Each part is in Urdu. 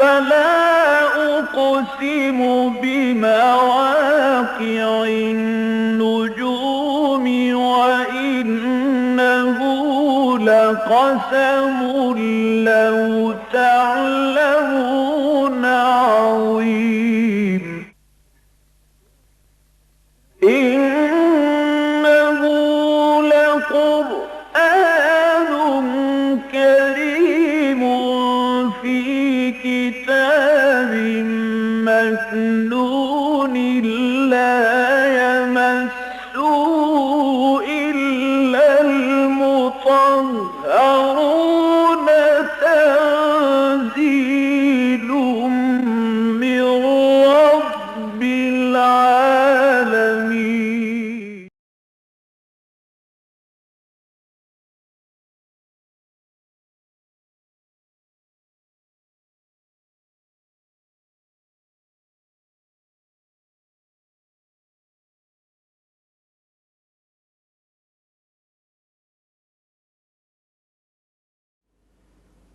فلا أقسم بمواقع النجوم وإنه لقسم لو تعلمون عظيم إنه لقرآن كريم في كتاب مكنون لا يمسه إلا المطهرون تنزيل من رب العالمين.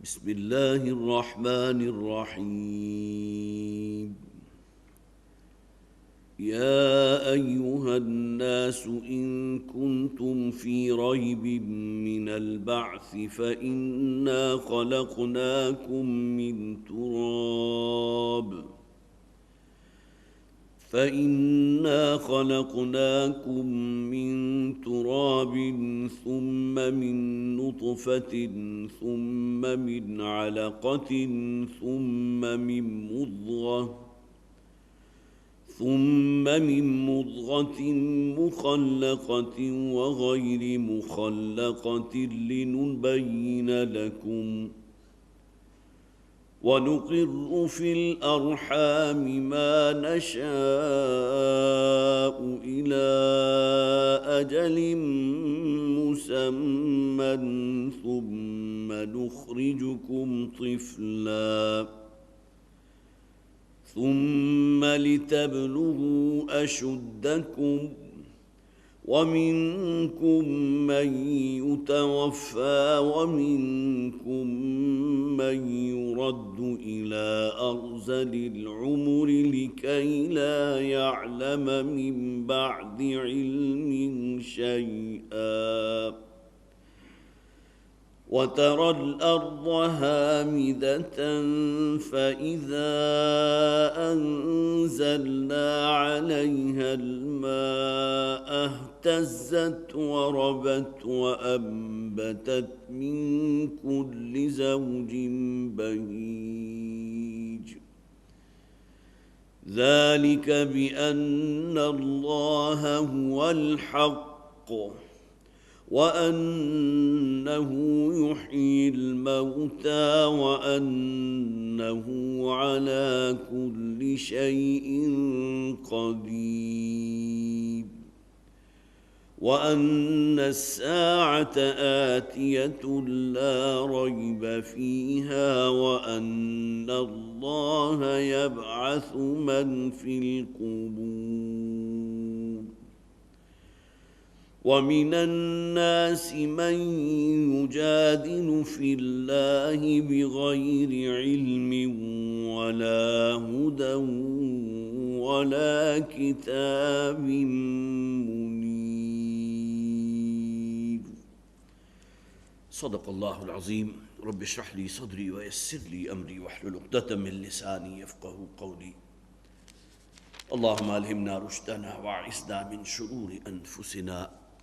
بسم الله الرحمن الرحيم. يا أيها الناس إن كنتم في ريب من البعث فإنا خلقناكم من تراب ثم من نطفة ثم من علقة ثم من مضغة مخلقة وغير مخلقة لنبين لكم ونقر في الأرحام ما نشاء إلى أجل مسمى ثم نخرجكم طفلا ثم لتبلغوا أشدكم ومنكم من يتوفى ومنكم من يرد إلى أرذل العمر لكي لا يعلم من بعد علم شيئا وترى الأرض هامدة فإذا أنزلنا عليها الماء اهتزت وربت وأنبتت من كل زوج بهيج ذلك بأن الله هو الحق وأنه يحيي الموتى وأنه على كل شيء قدير وأن الساعة آتية لا ريب فيها وأن الله يبعث من في القبور ومن الناس من يجادل في الله بغير علم ولا هدى ولا كتاب منير. صدق الله العظيم. رب اشرح لي صدري ويسر لي أمري واحلل عقدة من لساني يفقهوا قولي. اللهم ألهمنا رشدنا وأعصمنا من شرور أنفسنا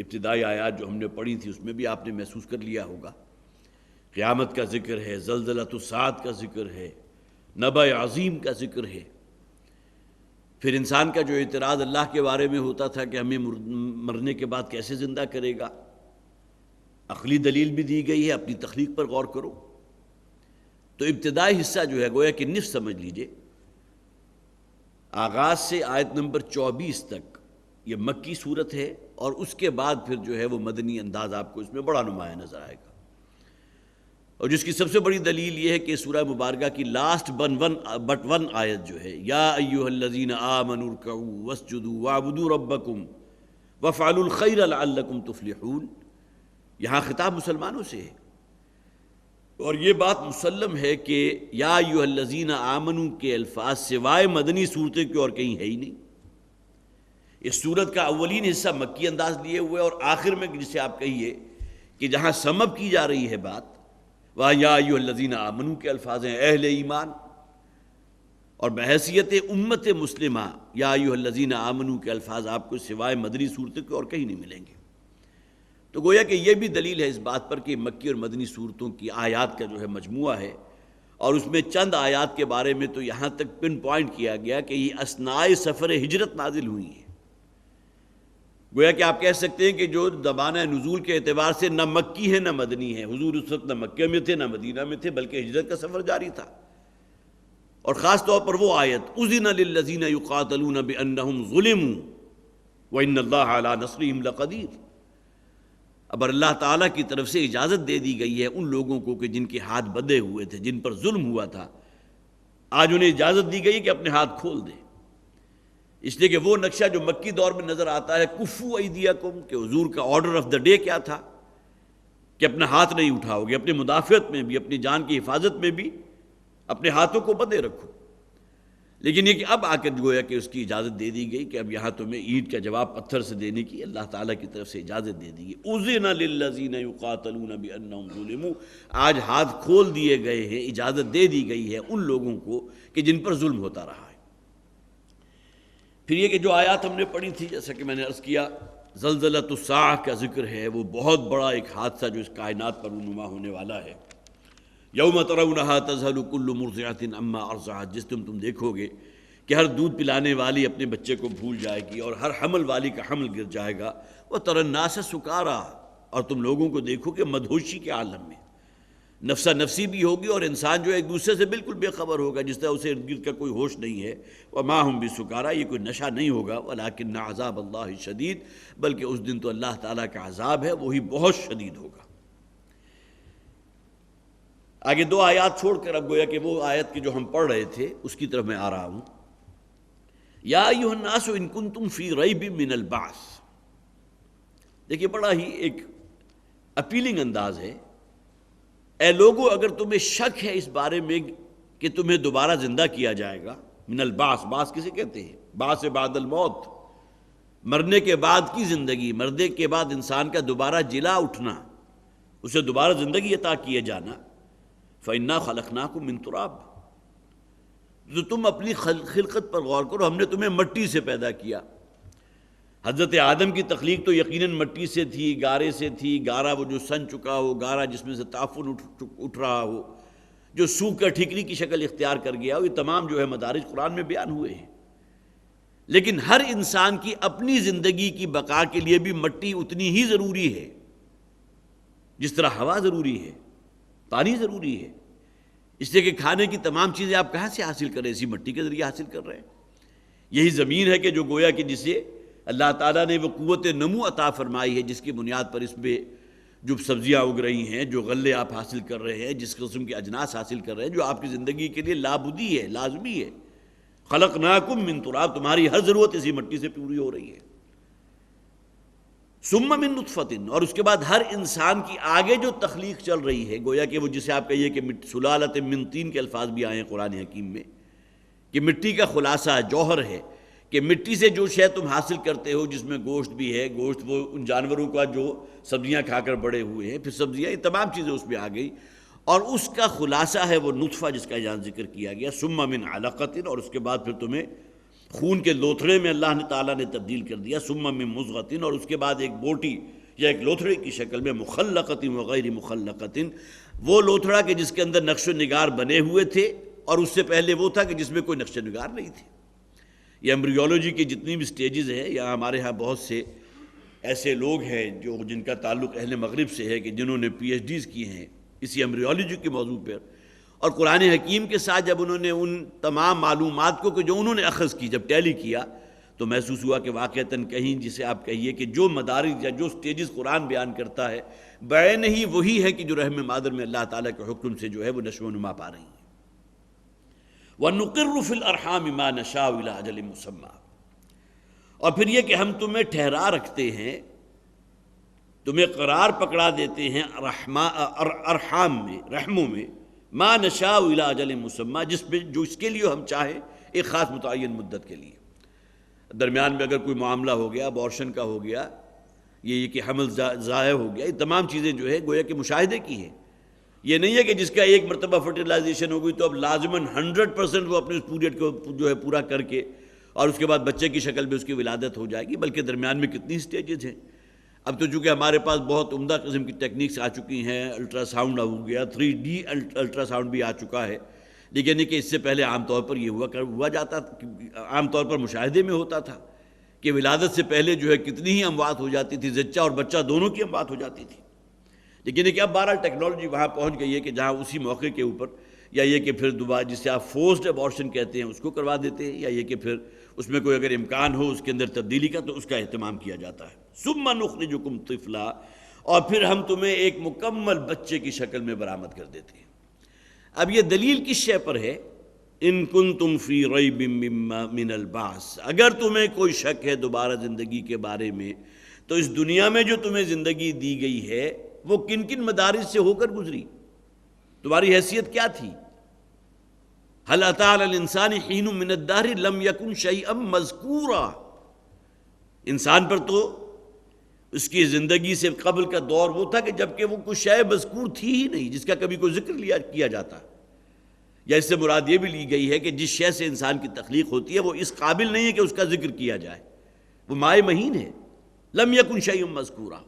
ابتدائی آیات جو ہم نے پڑھی تھی اس میں بھی آپ نے محسوس کر لیا ہوگا، قیامت کا ذکر ہے، زلزلۃ الساعۃ کا ذکر ہے، نبأ عظیم کا ذکر ہے۔ پھر انسان کا جو اعتراض اللہ کے بارے میں ہوتا تھا کہ ہمیں مرنے کے بعد کیسے زندہ کرے گا، عقلی دلیل بھی دی گئی ہے، اپنی تخلیق پر غور کرو۔ تو ابتدائی حصہ جو ہے گویا کہ نصف سمجھ لیجئے، آغاز سے آیت نمبر 24 تک یہ مکی صورت ہے، اور اس کے بعد پھر جو ہے وہ مدنی انداز آپ کو اس میں بڑا نمایاں نظر آئے گا، اور جس کی سب سے بڑی دلیل یہ ہے کہ سورہ مبارکہ کی لاسٹ بٹ ون آیت جو ہے، یا ایھا الذین آمنوا ارکعوا واسجدوا واعبدوا ربکم وافعلوا الخیر لعلکم تفلحون، یہاں خطاب مسلمانوں سے ہے، اور یہ بات مسلم ہے کہ یا ایھا الذین آمنوا کے الفاظ سوائے مدنی صورتیں کی اور کہیں ہے ہی نہیں۔ اس صورت کا اولین حصہ مکی انداز لیے ہوئے، اور آخر میں جسے آپ کہیے کہ جہاں سمب کی جا رہی ہے بات، وہاں یا ایھا الذین آمنوا کے الفاظ ہیں اہل ایمان، اور بحیثیت امت مسلمہ یا ایھا الذین آمنوا کے الفاظ آپ کو سوائے مدنی صورتوں کے اور کہیں نہیں ملیں گے۔ تو گویا کہ یہ بھی دلیل ہے اس بات پر کہ مکی اور مدنی صورتوں کی آیات کا جو ہے مجموعہ ہے، اور اس میں چند آیات کے بارے میں تو یہاں تک پن پوائنٹ کیا گیا کہ یہ اثناء سفر ہجرت نازل ہوئی ہیں۔ گویا کہ آپ کہہ سکتے ہیں کہ جو زمانہ نزول کے اعتبار سے نہ مکی ہے نہ مدنی ہے، حضور اس وقت نہ مکہ میں تھے نہ مدینہ میں تھے، بلکہ ہجرت کا سفر جاری تھا، اور خاص طور پر وہ آیت اذن للذین یقاتلون بانہم ظلموا وان اللہ علی نصرہم لقدیر، اب اللہ تعالیٰ کی طرف سے اجازت دے دی گئی ہے ان لوگوں کو کہ جن کے ہاتھ بندھے ہوئے تھے، جن پر ظلم ہوا تھا، آج انہیں اجازت دی گئی کہ اپنے ہاتھ کھول دیں، اس لیے کہ وہ نقشہ جو مکی دور میں نظر آتا ہے کفو ایدیکم، کہ حضور کا آرڈر آف دا ڈے کیا تھا کہ اپنا ہاتھ نہیں اٹھاؤ گے، اپنے مدافعت میں بھی، اپنی جان کی حفاظت میں بھی اپنے ہاتھوں کو بندھے رکھو، لیکن یہ کہ اب آ کر گویا کہ اس کی اجازت دے دی گئی کہ اب یہاں تمہیں اینٹ کا جواب پتھر سے دینے کی اللہ تعالیٰ کی طرف سے اجازت دے دی گئی۔ اذن للذین یقاتلون بانہم ظلموا، آج ہاتھ کھول دیے گئے ہیں، اجازت دے دی گئی ہے ان لوگوں کو کہ جن پر ظلم ہوتا رہا ہے۔ پھر یہ کہ جو آیات ہم نے پڑھی تھی، جیسا کہ میں نے عرض کیا، زلزلۃ الساعہ کا ذکر ہے، وہ بہت بڑا ایک حادثہ جو اس کائنات پر رونما ہونے والا ہے۔ یوم ترونھا تذہل کل مرضعۃ عما ارضعت، جس تم دیکھو گے کہ ہر دودھ پلانے والی اپنے بچے کو بھول جائے گی، اور ہر حمل والی کا حمل گر جائے گا، وتری الناس سکارا، اور تم لوگوں کو دیکھو کہ مدہوشی کے عالم میں، نفسا نفسی بھی ہوگی، اور انسان جو ایک دوسرے سے بالکل بے خبر ہوگا، جس طرح اسے ارد گرد کا کوئی ہوش نہیں ہے، وما ہم بسکارا، یہ کوئی نشہ نہیں ہوگا، ولکن عذاب اللہ شدید، بلکہ اس دن تو اللہ تعالیٰ کا عذاب ہے وہی بہت شدید ہوگا۔ آگے دو آیات چھوڑ کر اب گویا کہ وہ آیت کی جو ہم پڑھ رہے تھے اس کی طرف میں آ رہا ہوں۔ یا ایھا الناس ان کنتم فی ریب من البعث، دیکھیے بڑا ہی ایک اپیلنگ انداز ہے، اے لوگو اگر تمہیں شک ہے اس بارے میں کہ تمہیں دوبارہ زندہ کیا جائے گا، من البعث، بعث کسے کہتے ہیں؟ بعث بعد الموت، مرنے کے بعد کی زندگی، مرنے کے بعد انسان کا دوبارہ جلا اٹھنا، اسے دوبارہ زندگی عطا کیے جانا، فَإِنَّا خَلَقْنَاكُم مِّن تُرَابٍ، تو تم اپنی خلقت پر غور کرو، ہم نے تمہیں مٹی سے پیدا کیا۔ حضرت آدم کی تخلیق تو یقیناً مٹی سے تھی، گارے سے تھی، گارا وہ جو سن چکا ہو، گارا جس میں سے تعفن اٹھ رہا ہو، جو سوکھ کر ٹھیکری کی شکل اختیار کر گیا ہو، یہ تمام جو ہے مدارج قرآن میں بیان ہوئے ہیں، لیکن ہر انسان کی اپنی زندگی کی بقا کے لیے بھی مٹی اتنی ہی ضروری ہے جس طرح ہوا ضروری ہے، پانی ضروری ہے، اس لیے کہ کھانے کی تمام چیزیں آپ کہاں سے حاصل کر رہے ہیں؟ اسی مٹی کے ذریعے حاصل کر رہے ہیں۔ یہی زمین ہے کہ جو گویا کہ جسے اللہ تعالیٰ نے وہ قوت نمو عطا فرمائی ہے، جس کی بنیاد پر اس میں جو سبزیاں اگ رہی ہیں، جو غلے آپ حاصل کر رہے ہیں، جس قسم کے اجناس حاصل کر رہے ہیں، جو آپ کی زندگی کے لیے لابدی ہے، لازمی ہے۔ خلقناکم من تراب، تمہاری ہر ضرورت اسی مٹی سے پوری ہو رہی ہے۔ ثم من نطفۃ، اور اس کے بعد ہر انسان کی آگے جو تخلیق چل رہی ہے، گویا کہ وہ جسے آپ کہیے کہ سلالۃ من طین کے الفاظ بھی آئے ہیں قرآن حکیم میں، کہ مٹی کا خلاصہ جوہر ہے، کہ مٹی سے جو شے تم حاصل کرتے ہو، جس میں گوشت بھی ہے، گوشت وہ ان جانوروں کا جو سبزیاں کھا کر بڑے ہوئے ہیں، پھر سبزیاں، یہ تمام چیزیں اس میں آ گئی، اور اس کا خلاصہ ہے وہ نطفہ جس کا یہاں ذکر کیا گیا، ثم من علقۃ، اور اس کے بعد پھر تمہیں خون کے لوتھڑے میں اللہ نے تعالیٰ نے تبدیل کر دیا، ثم من مضغۃ، اور اس کے بعد ایک بوٹی یا ایک لوتھڑے کی شکل میں، مخلقۃ وغیر مخلقۃ، وہ لوتھڑا کہ جس کے اندر نقش و نگار بنے ہوئے تھے، اور اس سے پہلے وہ تھا کہ جس میں کوئی نقش و نگار نہیں تھے۔ یہ ایمبریولوجی کی جتنی بھی سٹیجز ہیں، یا ہمارے ہاں بہت سے ایسے لوگ ہیں جن کا تعلق اہل مغرب سے ہے کہ جنہوں نے پی ایچ ڈیز کی ہیں اسی ایمبریولوجی کے موضوع پر، اور قرآن حکیم کے ساتھ جب انہوں نے ان تمام معلومات کو کہ جو انہوں نے اخذ کی، جب ٹیلی کیا، تو محسوس ہوا کہ واقعتاً کہیں جسے آپ کہیے کہ جو مدارج یا جو سٹیجز قرآن بیان کرتا ہے بعین ہی وہی ہے کہ جو رحم مادر میں اللہ تعالیٰ کے حکم سے جو ہے وہ نشو و نما پا رہی ہیں۔ وَنُقِرُّ فِي الْأَرْحَامِ مَا نَشَاءُ إِلَىٰ أَجَلٍ مُّسَمًّى، اور پھر یہ کہ ہم تمہیں ٹھہرا رکھتے ہیں، تمہیں قرار پکڑا دیتے ہیں ارحام میں، رحموں میں، ما نشاء الی اجل مسمى، جو اس کے لیے ہم چاہیں ایک خاص متعین مدت کے لیے۔ درمیان میں اگر کوئی معاملہ ہو گیا، ابارشن کا ہو گیا، یہ کہ حمل ضائع ہو گیا، یہ تمام چیزیں جو ہے گویا کہ مشاہدے کی ہیں۔ یہ نہیں ہے کہ جس کا ایک مرتبہ فرٹیلائزیشن ہو گئی تو اب لازماً 100% وہ اپنے اس پیریڈ کو جو ہے پورا کر کے اور اس کے بعد بچے کی شکل میں اس کی ولادت ہو جائے گی، بلکہ درمیان میں کتنی سٹیجز ہیں۔ اب تو چونکہ ہمارے پاس بہت عمدہ قسم کی ٹیکنیکس آ چکی ہیں، الٹرا ساؤنڈ ہو گیا، 3D الٹرا ساؤنڈ بھی آ چکا ہے، لیکن یہ کہ اس سے پہلے عام طور پر یہ ہوا جاتا، عام طور پر مشاہدے میں ہوتا تھا کہ ولادت سے پہلے جو ہے کتنی ہی اموات ہو جاتی تھی، زچہ اور بچہ دونوں کی اموات ہو جاتی تھی۔ لیکن یہ کہ اب بہرحال ٹیکنالوجی وہاں پہنچ گئی ہے کہ جہاں اسی موقع کے اوپر یا یہ کہ پھر دوبارہ جسے آپ فورسڈ ابارشن کہتے ہیں اس کو کروا دیتے ہیں، یا یہ کہ پھر اس میں کوئی اگر امکان ہو اس کے اندر تبدیلی کا تو اس کا اہتمام کیا جاتا ہے۔ ثم نخرجکم طفلا، اور پھر ہم تمہیں ایک مکمل بچے کی شکل میں برآمد کر دیتے ہیں۔ اب یہ دلیل کس شے پر ہے؟ ان کنتم فی ریب مما من البعث، اگر تمہیں کوئی شک ہے دوبارہ زندگی کے بارے میں، تو اس دنیا میں جو تمہیں زندگی دی گئی ہے وہ کن کن مدارج سے ہو کر گزری، تمہاری حیثیت کیا تھی؟ هل اتى على الانسان حين من الدهر لم يكن شيئا مذكورا، انسان پر تو اس کی زندگی سے قبل کا دور وہ تھا کہ جبکہ وہ کوئی شے مذکور تھی ہی نہیں جس کا کبھی کوئی ذکر کیا جاتا، یا اس سے مراد یہ بھی لی گئی ہے کہ جس شے سے انسان کی تخلیق ہوتی ہے وہ اس قابل نہیں ہے کہ اس کا ذکر کیا جائے، وہ مائع مہین ہے، لم یکن شیء مذکورا،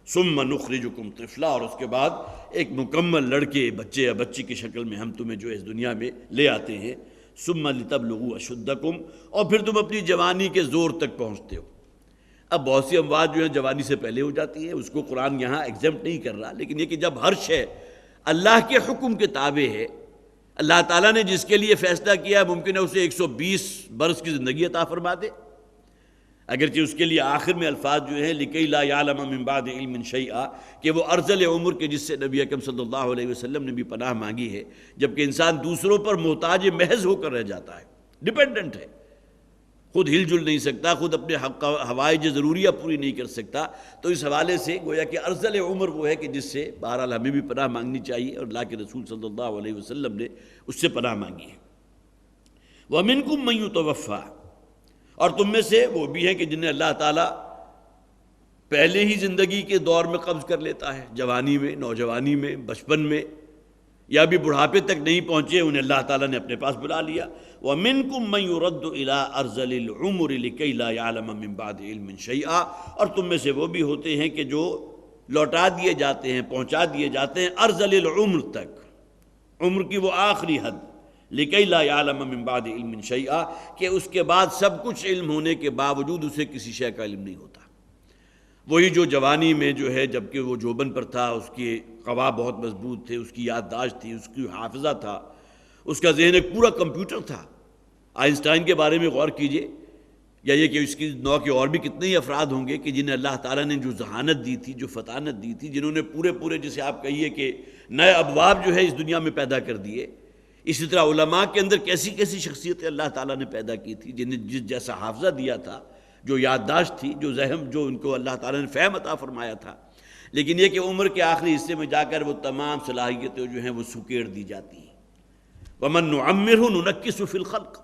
ثم نخرجکم طفلا، اور اس کے بعد ایک مکمل لڑکے، بچے یا بچی کی شکل میں ہم تمہیں جو اس دنیا میں لے آتے ہیں، ثم لتبلغوا اشدکم، اور پھر تم اپنی جوانی کے زور تک پہنچتے ہو۔ اب بہت سی اموات جو ہیں جوانی سے پہلے ہو جاتی ہیں، اس کو قرآن یہاں ایگزمپٹ نہیں کر رہا، لیکن یہ کہ جب ہر شے اللہ کے حکم کے تابع ہے، اللہ تعالیٰ نے جس کے لیے فیصلہ کیا ہے ممکن ہے اسے 120 برس کی زندگی عطا فرما دے، اگرچہ اس کے لیے آخر میں الفاظ جو ہیں لِكَيْ لَا يَعْلَمَ مِن بَعْدِ عِلْمٍ شَيْئًا، کہ وہ ارذل عمر کے جس سے نبی اکرم صلی اللہ علیہ وسلم نے بھی پناہ مانگی ہے، جبکہ انسان دوسروں پر محتاج محض ہو کر رہ جاتا ہے، ڈیپینڈنٹ ہے، خود ہل جل نہیں سکتا، خود اپنے حوائج ضروریہ پوری نہیں کر سکتا، تو اس حوالے سے گویا کہ ارذل عمر وہ ہے کہ جس سے بہرحال ہمیں بھی پناہ مانگنی چاہیے، اور اللہ کے رسول صلی اللہ علیہ وسلم نے اس سے پناہ مانگی ہے۔ وَمِنْكُمْ مَن يُتَوَفَّى، اور تم میں سے وہ بھی ہیں کہ جنہیں اللہ تعالیٰ پہلے ہی زندگی کے دور میں قبض کر لیتا ہے، جوانی میں، نوجوانی میں، بچپن میں، یا بھی بڑھاپے تک نہیں پہنچے، انہیں اللہ تعالیٰ نے اپنے پاس بلا لیا۔ وَمِنْكُمْ مَن يُرَدُّ إِلَىٰ أَرْذَلِ الْعُمُرِ لِكَيْ لَا يَعْلَمَ مِن بَعْدِ عِلْمٍ شَيْئًا، اور تم میں سے وہ بھی ہوتے ہیں کہ جو لوٹا دیے جاتے ہیں، پہنچا دیے جاتے ہیں ارذل العمر تک، عمر کی وہ آخری حد، لِكَيْ لَا يَعْلَمَ مِن بَعْدِ عِلْمٍ شَيْئًا، کہ اس کے بعد سب کچھ علم ہونے کے باوجود اسے کسی شے کا علم نہیں ہوتا۔ وہی جو جوانی میں جو ہے جبکہ وہ جوبن پر تھا، اس کے قوا بہت مضبوط تھے، اس کی یادداشت تھی، اس کی حافظہ تھا، اس کا ذہن ایک پورا کمپیوٹر تھا۔ آئنسٹائن کے بارے میں غور کیجئے، یا یہ کہ اس کی نوع کے اور بھی کتنے ہی افراد ہوں گے کہ جنہیں اللہ تعالیٰ نے جو ذہانت دی تھی، جو فطانت دی تھی، جنہوں نے پورے جسے آپ کہیے کہ نئے ابواب جو ہے اس دنیا میں پیدا کر دیے۔ اسی طرح علماء کے اندر کیسی کیسی شخصیتیں اللہ تعالیٰ نے پیدا کی تھی، جنہیں جس جیسا حافظہ دیا تھا، جو یادداشت تھی، جو ذہن، جو ان کو اللہ تعالیٰ نے فہم عطا فرمایا تھا۔ لیکن یہ کہ عمر کے آخری حصے میں جا کر وہ تمام صلاحیتیں جو ہیں وہ سکیڑ دی جاتی ہیں۔ وَمَن نُعَمِّرْهُ نُنَكِّسُ فِي الْخَلْقِ،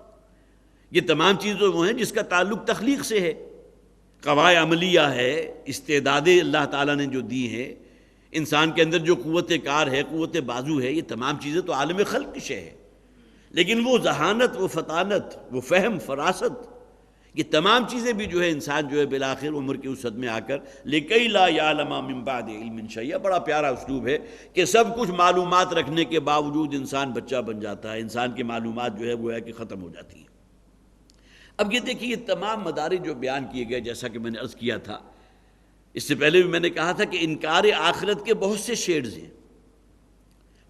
یہ تمام چیزیں وہ ہیں جس کا تعلق تخلیق سے ہے، قواعد عملیہ ہے، استعدادیں اللہ تعالیٰ نے جو دی ہیں، انسان کے اندر جو قوت کار ہے، قوت بازو ہے، یہ تمام چیزیں تو عالم خلق کی شے ہے، لیکن وہ ذہانت، وہ فطانت، وہ فہم، فراست، یہ تمام چیزیں بھی جو ہے انسان جو ہے بالآخر عمر کی وسعت میں آ کر لِكَيْ لَا يَعْلَمَ مِن بَعْدِ عِلْمٍ شَيْئًا، بڑا پیارا اسلوب ہے کہ سب کچھ معلومات رکھنے کے باوجود انسان بچہ بن جاتا ہے، انسان کی معلومات جو ہے وہ ہے کہ ختم ہو جاتی ہیں۔ اب یہ دیکھیے یہ تمام مدارج جو بیان کیے گئے، جیسا کہ میں نے عرض کیا تھا، اس سے پہلے بھی میں نے کہا تھا کہ انکار آخرت کے بہت سے شیڈز ہیں،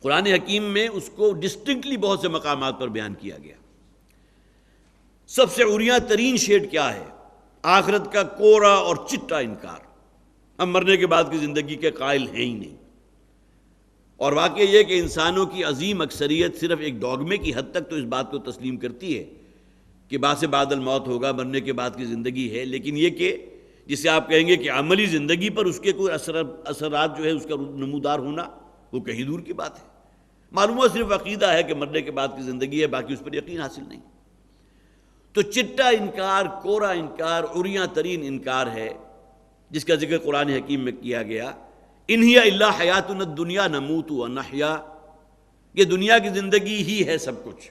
قرآن حکیم میں اس کو ڈسٹنکٹلی بہت سے مقامات پر بیان کیا گیا۔ سب سے عریاں ترین شیڈ کیا ہے؟ آخرت کا کورا اور چٹا انکار، ہم مرنے کے بعد کی زندگی کے قائل ہیں ہی نہیں۔ اور واقعہ یہ کہ انسانوں کی عظیم اکثریت صرف ایک ڈوگمے کی حد تک تو اس بات کو تسلیم کرتی ہے کہ بعد بعد الموت ہوگا، مرنے کے بعد کی زندگی ہے، لیکن یہ کہ جسے آپ کہیں گے کہ عملی زندگی پر اس کے کوئی اثرات جو ہے اس کا نمودار ہونا، وہ کہیں دور کی بات ہے۔ معلوم ہوا صرف عقیدہ ہے کہ مرنے کے بعد کی زندگی ہے، باقی اس پر یقین حاصل نہیں۔ تو چٹا انکار، کورا انکار، عریاں ترین انکار ہے جس کا ذکر قرآن حکیم میں کیا گیا۔ ان ہی الا حیاتنا الدنیا نموت ونحیا، یہ دنیا کی زندگی ہی ہے سب کچھ،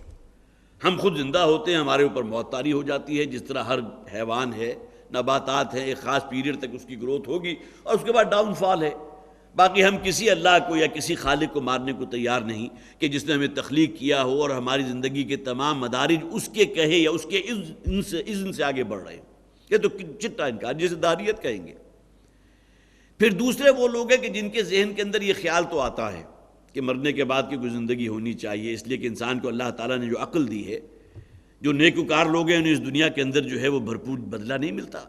ہم خود زندہ ہوتے ہیں، ہمارے اوپر موت طاری ہو جاتی ہے، جس طرح ہر حیوان ہے، نباتات ہیں، ایک خاص پیریڈ تک اس کی گروتھ ہوگی اور اس کے بعد ڈاؤن فال ہے۔ باقی ہم کسی اللہ کو یا کسی خالق کو مارنے کو تیار نہیں کہ جس نے ہمیں تخلیق کیا ہو اور ہماری زندگی کے تمام مدارج اس کے کہے یا اس کے اذن سے آگے بڑھ رہے ہیں۔ یہ تو چٹا انکار، جسے داریت کہیں گے۔ پھر دوسرے وہ لوگ ہیں کہ جن کے ذہن کے اندر یہ خیال تو آتا ہے کہ مرنے کے بعد کی کوئی زندگی ہونی چاہیے، اس لیے کہ انسان کو اللہ تعالیٰ نے جو عقل دی ہے، جو نیکوکار لوگ ہیں انہیں اس دنیا کے اندر جو ہے وہ بھرپور بدلہ نہیں ملتا،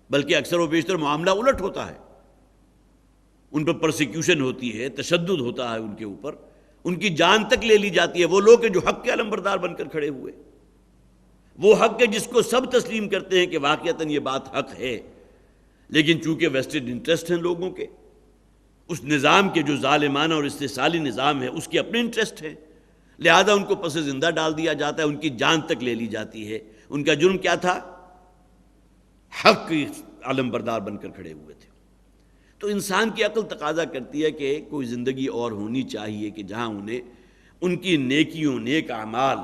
بلکہ اکثر و بیشتر معاملہ الٹ ہوتا ہے، ان پر پرسیکیوشن ہوتی ہے، تشدد ہوتا ہے ان کے اوپر، ان کی جان تک لے لی جاتی ہے۔ وہ لوگ ہیں جو حق کے علمبردار بن کر کھڑے ہوئے، وہ حق ہے جس کو سب تسلیم کرتے ہیں کہ واقعتاً یہ بات حق ہے، لیکن چونکہ ویسٹڈ انٹرسٹ ہیں لوگوں کے، اس نظام کے جو ظالمانہ اور استحصالی نظام ہے اس کے اپنے انٹرسٹ ہیں، لہذا ان کو پس زندہ ڈال دیا جاتا ہے، ان کی جان تک لے لی جاتی ہے۔ ان کا جرم کیا تھا؟ حق کی علمبردار بن کر کھڑے ہوئے تھے۔ تو انسان کی عقل تقاضا کرتی ہے کہ کوئی زندگی اور ہونی چاہیے کہ جہاں انہیں ان کی نیکیوں، نیک اعمال،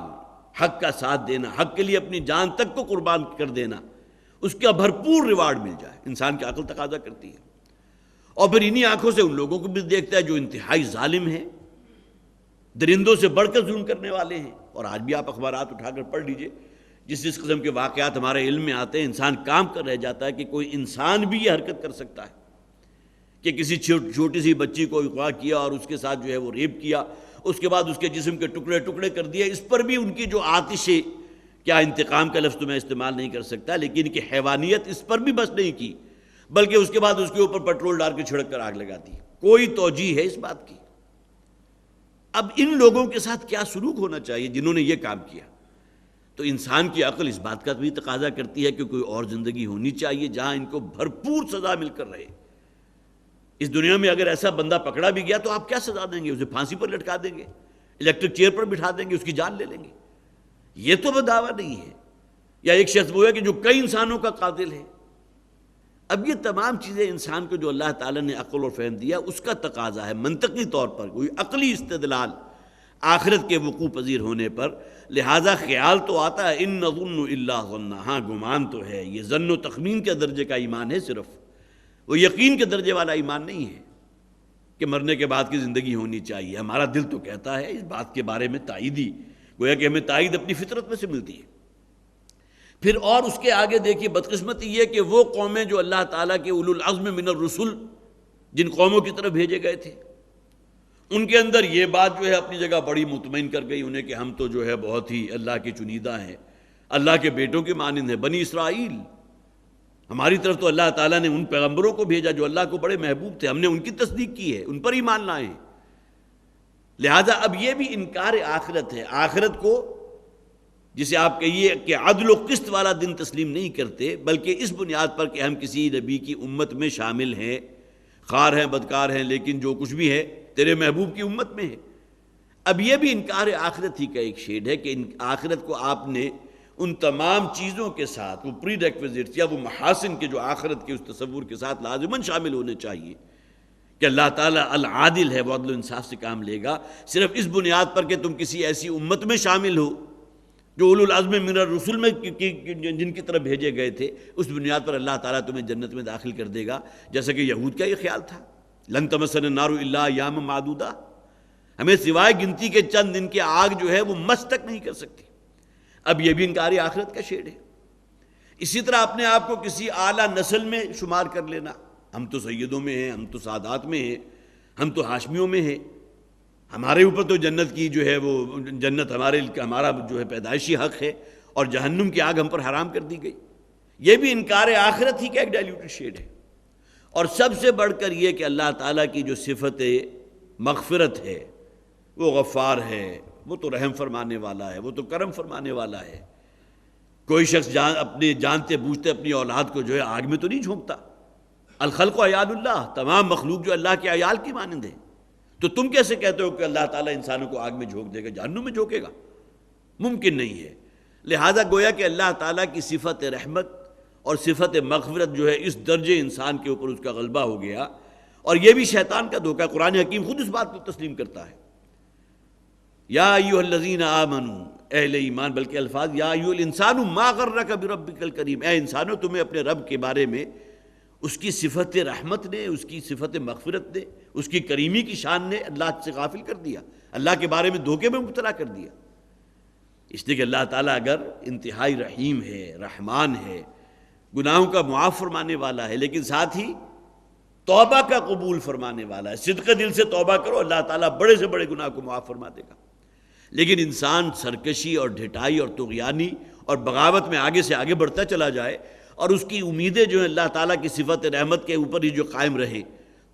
حق کا ساتھ دینا، حق کے لیے اپنی جان تک کو قربان کر دینا، اس کا بھرپور ریوارڈ مل جائے۔ انسان کی عقل تقاضا کرتی ہے، اور پھر انہی آنکھوں سے ان لوگوں کو بھی دیکھتا ہے جو انتہائی ظالم ہیں، درندوں سے بڑھ کر ظلم کرنے والے ہیں۔ اور آج بھی آپ اخبارات اٹھا کر پڑھ لیجئے، جس قسم کے واقعات ہمارے علم میں آتے ہیں، انسان کام کر رہ جاتا ہے کہ کوئی انسان بھی یہ حرکت کر سکتا ہے کہ کسی چھوٹی سی بچی کو اغوا کیا اور اس کے ساتھ جو ہے وہ ریپ کیا، اس کے بعد اس کے جسم کے ٹکڑے ٹکڑے کر دیے۔ اس پر بھی ان کی جو آتش، کیا انتقام کا لفظ تو میں استعمال نہیں کر سکتا، لیکن ان کی حیوانیت اس پر بھی بس نہیں کی، بلکہ اس کے بعد اس کے اوپر پیٹرول ڈال کے چھڑک کر آگ لگا دی۔ کوئی توجیہ ہے اس بات کی؟ اب ان لوگوں کے ساتھ کیا سلوک ہونا چاہیے جنہوں نے یہ کام کیا؟ تو انسان کی عقل اس بات کا بھی تقاضا کرتی ہے کہ کوئی اور زندگی ہونی چاہیے جہاں ان کو بھرپور سزا مل کر رہے۔ اس دنیا میں اگر ایسا بندہ پکڑا بھی گیا تو آپ کیا سزا دیں گے؟ اسے پھانسی پر لٹکا دیں گے، الیکٹرک چیئر پر بٹھا دیں گے، اس کی جان لے لیں گے؟ یہ تو دعویٰ نہیں ہے۔ یا ایک شخص وہ ہے کہ جو کئی انسانوں کا قاتل ہے۔ اب یہ تمام چیزیں انسان کو جو اللہ تعالیٰ نے عقل اور فہم دیا اس کا تقاضا ہے، منطقی طور پر کوئی عقلی استدلال آخرت کے وقوع پذیر ہونے پر۔ لہٰذا خیال تو آتا ہے، ان نظن الا ظن، ہاں گمان تو ہے، یہ ظن و تخمین کے درجے کا ایمان ہے، صرف وہ یقین کے درجے والا ایمان نہیں ہے کہ مرنے کے بعد کی زندگی ہونی چاہیے۔ ہمارا دل تو کہتا ہے اس بات کے بارے میں تائیدی، گویا کہ ہمیں تائید اپنی فطرت میں سے ملتی ہے۔ پھر اور اس کے آگے دیکھیے بدقسمتی یہ کہ وہ قومیں جو اللہ تعالیٰ کے اولو العزم من الرسل، جن قوموں کی طرف بھیجے گئے تھے، ان کے اندر یہ بات جو ہے اپنی جگہ بڑی مطمئن کر گئی انہیں کہ ہم تو جو ہے بہت ہی اللہ کے چنیدہ ہیں، اللہ کے بیٹوں کے مانند ہیں، بنی اسرائیل، ہماری طرف تو اللہ تعالیٰ نے ان پیغمبروں کو بھیجا جو اللہ کو بڑے محبوب تھے، ہم نے ان کی تصدیق کی ہے، ان پر ایمان لائے ہیں۔ لہٰذا اب یہ بھی انکار آخرت ہے۔ آخرت کو جسے آپ کہیے کہ عدل و قسط والا دن تسلیم نہیں کرتے، بلکہ اس بنیاد پر کہ ہم کسی نبی کی امت میں شامل ہیں، خار ہیں، بدکار ہیں، لیکن جو کچھ بھی ہے تیرے محبوب کی امت میں ہے۔ اب یہ بھی انکار آخرت ہی کا ایک شیڈ ہے کہ آخرت کو آپ نے ان تمام چیزوں کے ساتھ، وہ پری ریکویزٹس یا وہ محاسن کے جو آخرت کے اس تصور کے ساتھ لازماً شامل ہونے چاہیے کہ اللہ تعالیٰ العادل ہے، وہ عدل و انصاف سے کام لے گا۔ صرف اس بنیاد پر کہ تم کسی ایسی امت میں شامل ہو جو اولو العزم من الرسل میں جن کی طرف بھیجے گئے تھے، اس بنیاد پر اللہ تعالیٰ تمہیں جنت میں داخل کر دے گا، جیسا کہ یہود کا یہ خیال تھا، لن تمسنا النار الا ایاما معدودہ، ہمیں سوائے گنتی کے چند دن کی آگ جو ہے وہ مس تک نہیں کر سکتی۔ اب یہ بھی انکار آخرت کا شیڈ ہے۔ اسی طرح اپنے آپ کو کسی اعلیٰ نسل میں شمار کر لینا، ہم تو سیدوں میں ہیں، ہم تو سادات میں ہیں، ہم تو ہاشمیوں میں ہیں، ہمارے اوپر تو جنت کی جو ہے وہ جنت ہمارا جو ہے پیدائشی حق ہے، اور جہنم کی آگ ہم پر حرام کر دی گئی۔ یہ بھی انکار آخرت ہی کا ایک ڈائلیوٹڈ شیڈ ہے۔ اور سب سے بڑھ کر یہ کہ اللہ تعالیٰ کی جو صفت مغفرت ہے، وہ غفار ہے، وہ تو رحم فرمانے والا ہے، وہ تو کرم فرمانے والا ہے۔ کوئی شخص اپنے جانتے بوجھتے اپنی اولاد کو جو ہے آگ میں تو نہیں جھونکتا۔ الخلق عیال اللہ، تمام مخلوق جو اللہ کے عیال کی مانند ہے، تو تم کیسے کہتے ہو کہ اللہ تعالیٰ انسانوں کو آگ میں جھونک دے گا، جہنم میں جھونکے گا؟ ممکن نہیں ہے۔ لہذا گویا کہ اللہ تعالیٰ کی صفت رحمت اور صفت مغفرت جو ہے اس درجے انسان کے اوپر اس کا غلبہ ہو گیا، اور یہ بھی شیطان کا دھوکہ۔ قرآن حکیم خود اس بات کو تسلیم کرتا ہے، یا ایھا الذین آمنوا، اہل ایمان، بلکہ الفاظ یا ایھا الانسان ما غرک بربک الکریم، اے انسانوں تمہیں اپنے رب کے بارے میں اس کی صفت رحمت نے، اس کی صفت مغفرت نے، اس کی کریمی کی شان نے اللہ سے غافل کر دیا، اللہ کے بارے میں دھوکے میں مبتلا کر دیا۔ اس لیے کہ اللہ تعالیٰ اگر انتہائی رحیم ہے، رحمان ہے، گناہوں کا معاف فرمانے والا ہے، لیکن ساتھ ہی توبہ کا قبول فرمانے والا ہے، صدق دل سے توبہ کرو، اللہ تعالیٰ بڑے سے بڑے گناہ کو معاف فرما دے گا۔ لیکن انسان سرکشی اور ڈھٹائی اور طغیانی اور بغاوت میں آگے سے آگے بڑھتا چلا جائے، اور اس کی امیدیں جو ہیں اللہ تعالیٰ کی صفت رحمت کے اوپر ہی جو قائم رہیں،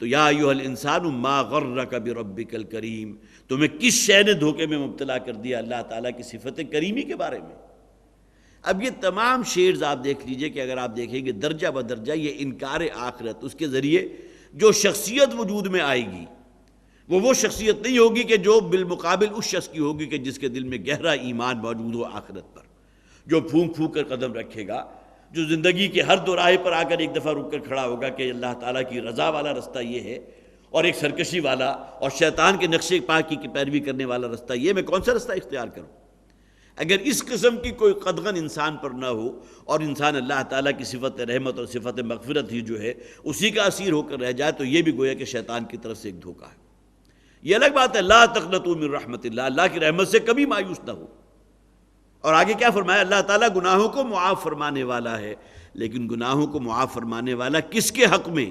تو یا ایھا الانسان ما غرک بربک الکریم، تمہیں کس شے نے دھوکے میں مبتلا کر دیا اللہ تعالیٰ کی صفت کریمی کے بارے میں۔ اب یہ تمام شیڈز آپ دیکھ لیجئے کہ اگر آپ دیکھیں گے درجہ بدرجہ یہ انکار آخرت، اس کے ذریعے جو شخصیت وجود میں آئے گی وہ شخصیت نہیں ہوگی کہ جو بالمقابل اس شخص کی ہوگی کہ جس کے دل میں گہرا ایمان موجود ہو آخرت پر، جو پھونک پھونک کر قدم رکھے گا، جو زندگی کے ہر دوراہے پر آ کر ایک دفعہ رک کر کھڑا ہوگا کہ اللہ تعالیٰ کی رضا والا رستہ یہ ہے، اور ایک سرکشی والا اور شیطان کے نقشے پاک کی پیروی کرنے والا رستہ یہ، میں کون سا رستہ اختیار کروں؟ اگر اس قسم کی کوئی قدغن انسان پر نہ ہو، اور انسان اللہ تعالیٰ کی صفت رحمت اور صفت مغفرت ہی جو ہے اسی کا اسیر ہو کر رہ جائے، تو یہ بھی گویا کہ شیطان کی طرف سے ایک دھوکہ ہے۔ یہ الگ بات ہے، لا تقنطوا من رحمت اللہ، اللہ کی رحمت سے کبھی مایوس نہ ہو۔ اور آگے کیا فرمایا؟ اللہ تعالیٰ گناہوں کو معاف فرمانے والا ہے، لیکن گناہوں کو معاف فرمانے والا کس کے حق میں؟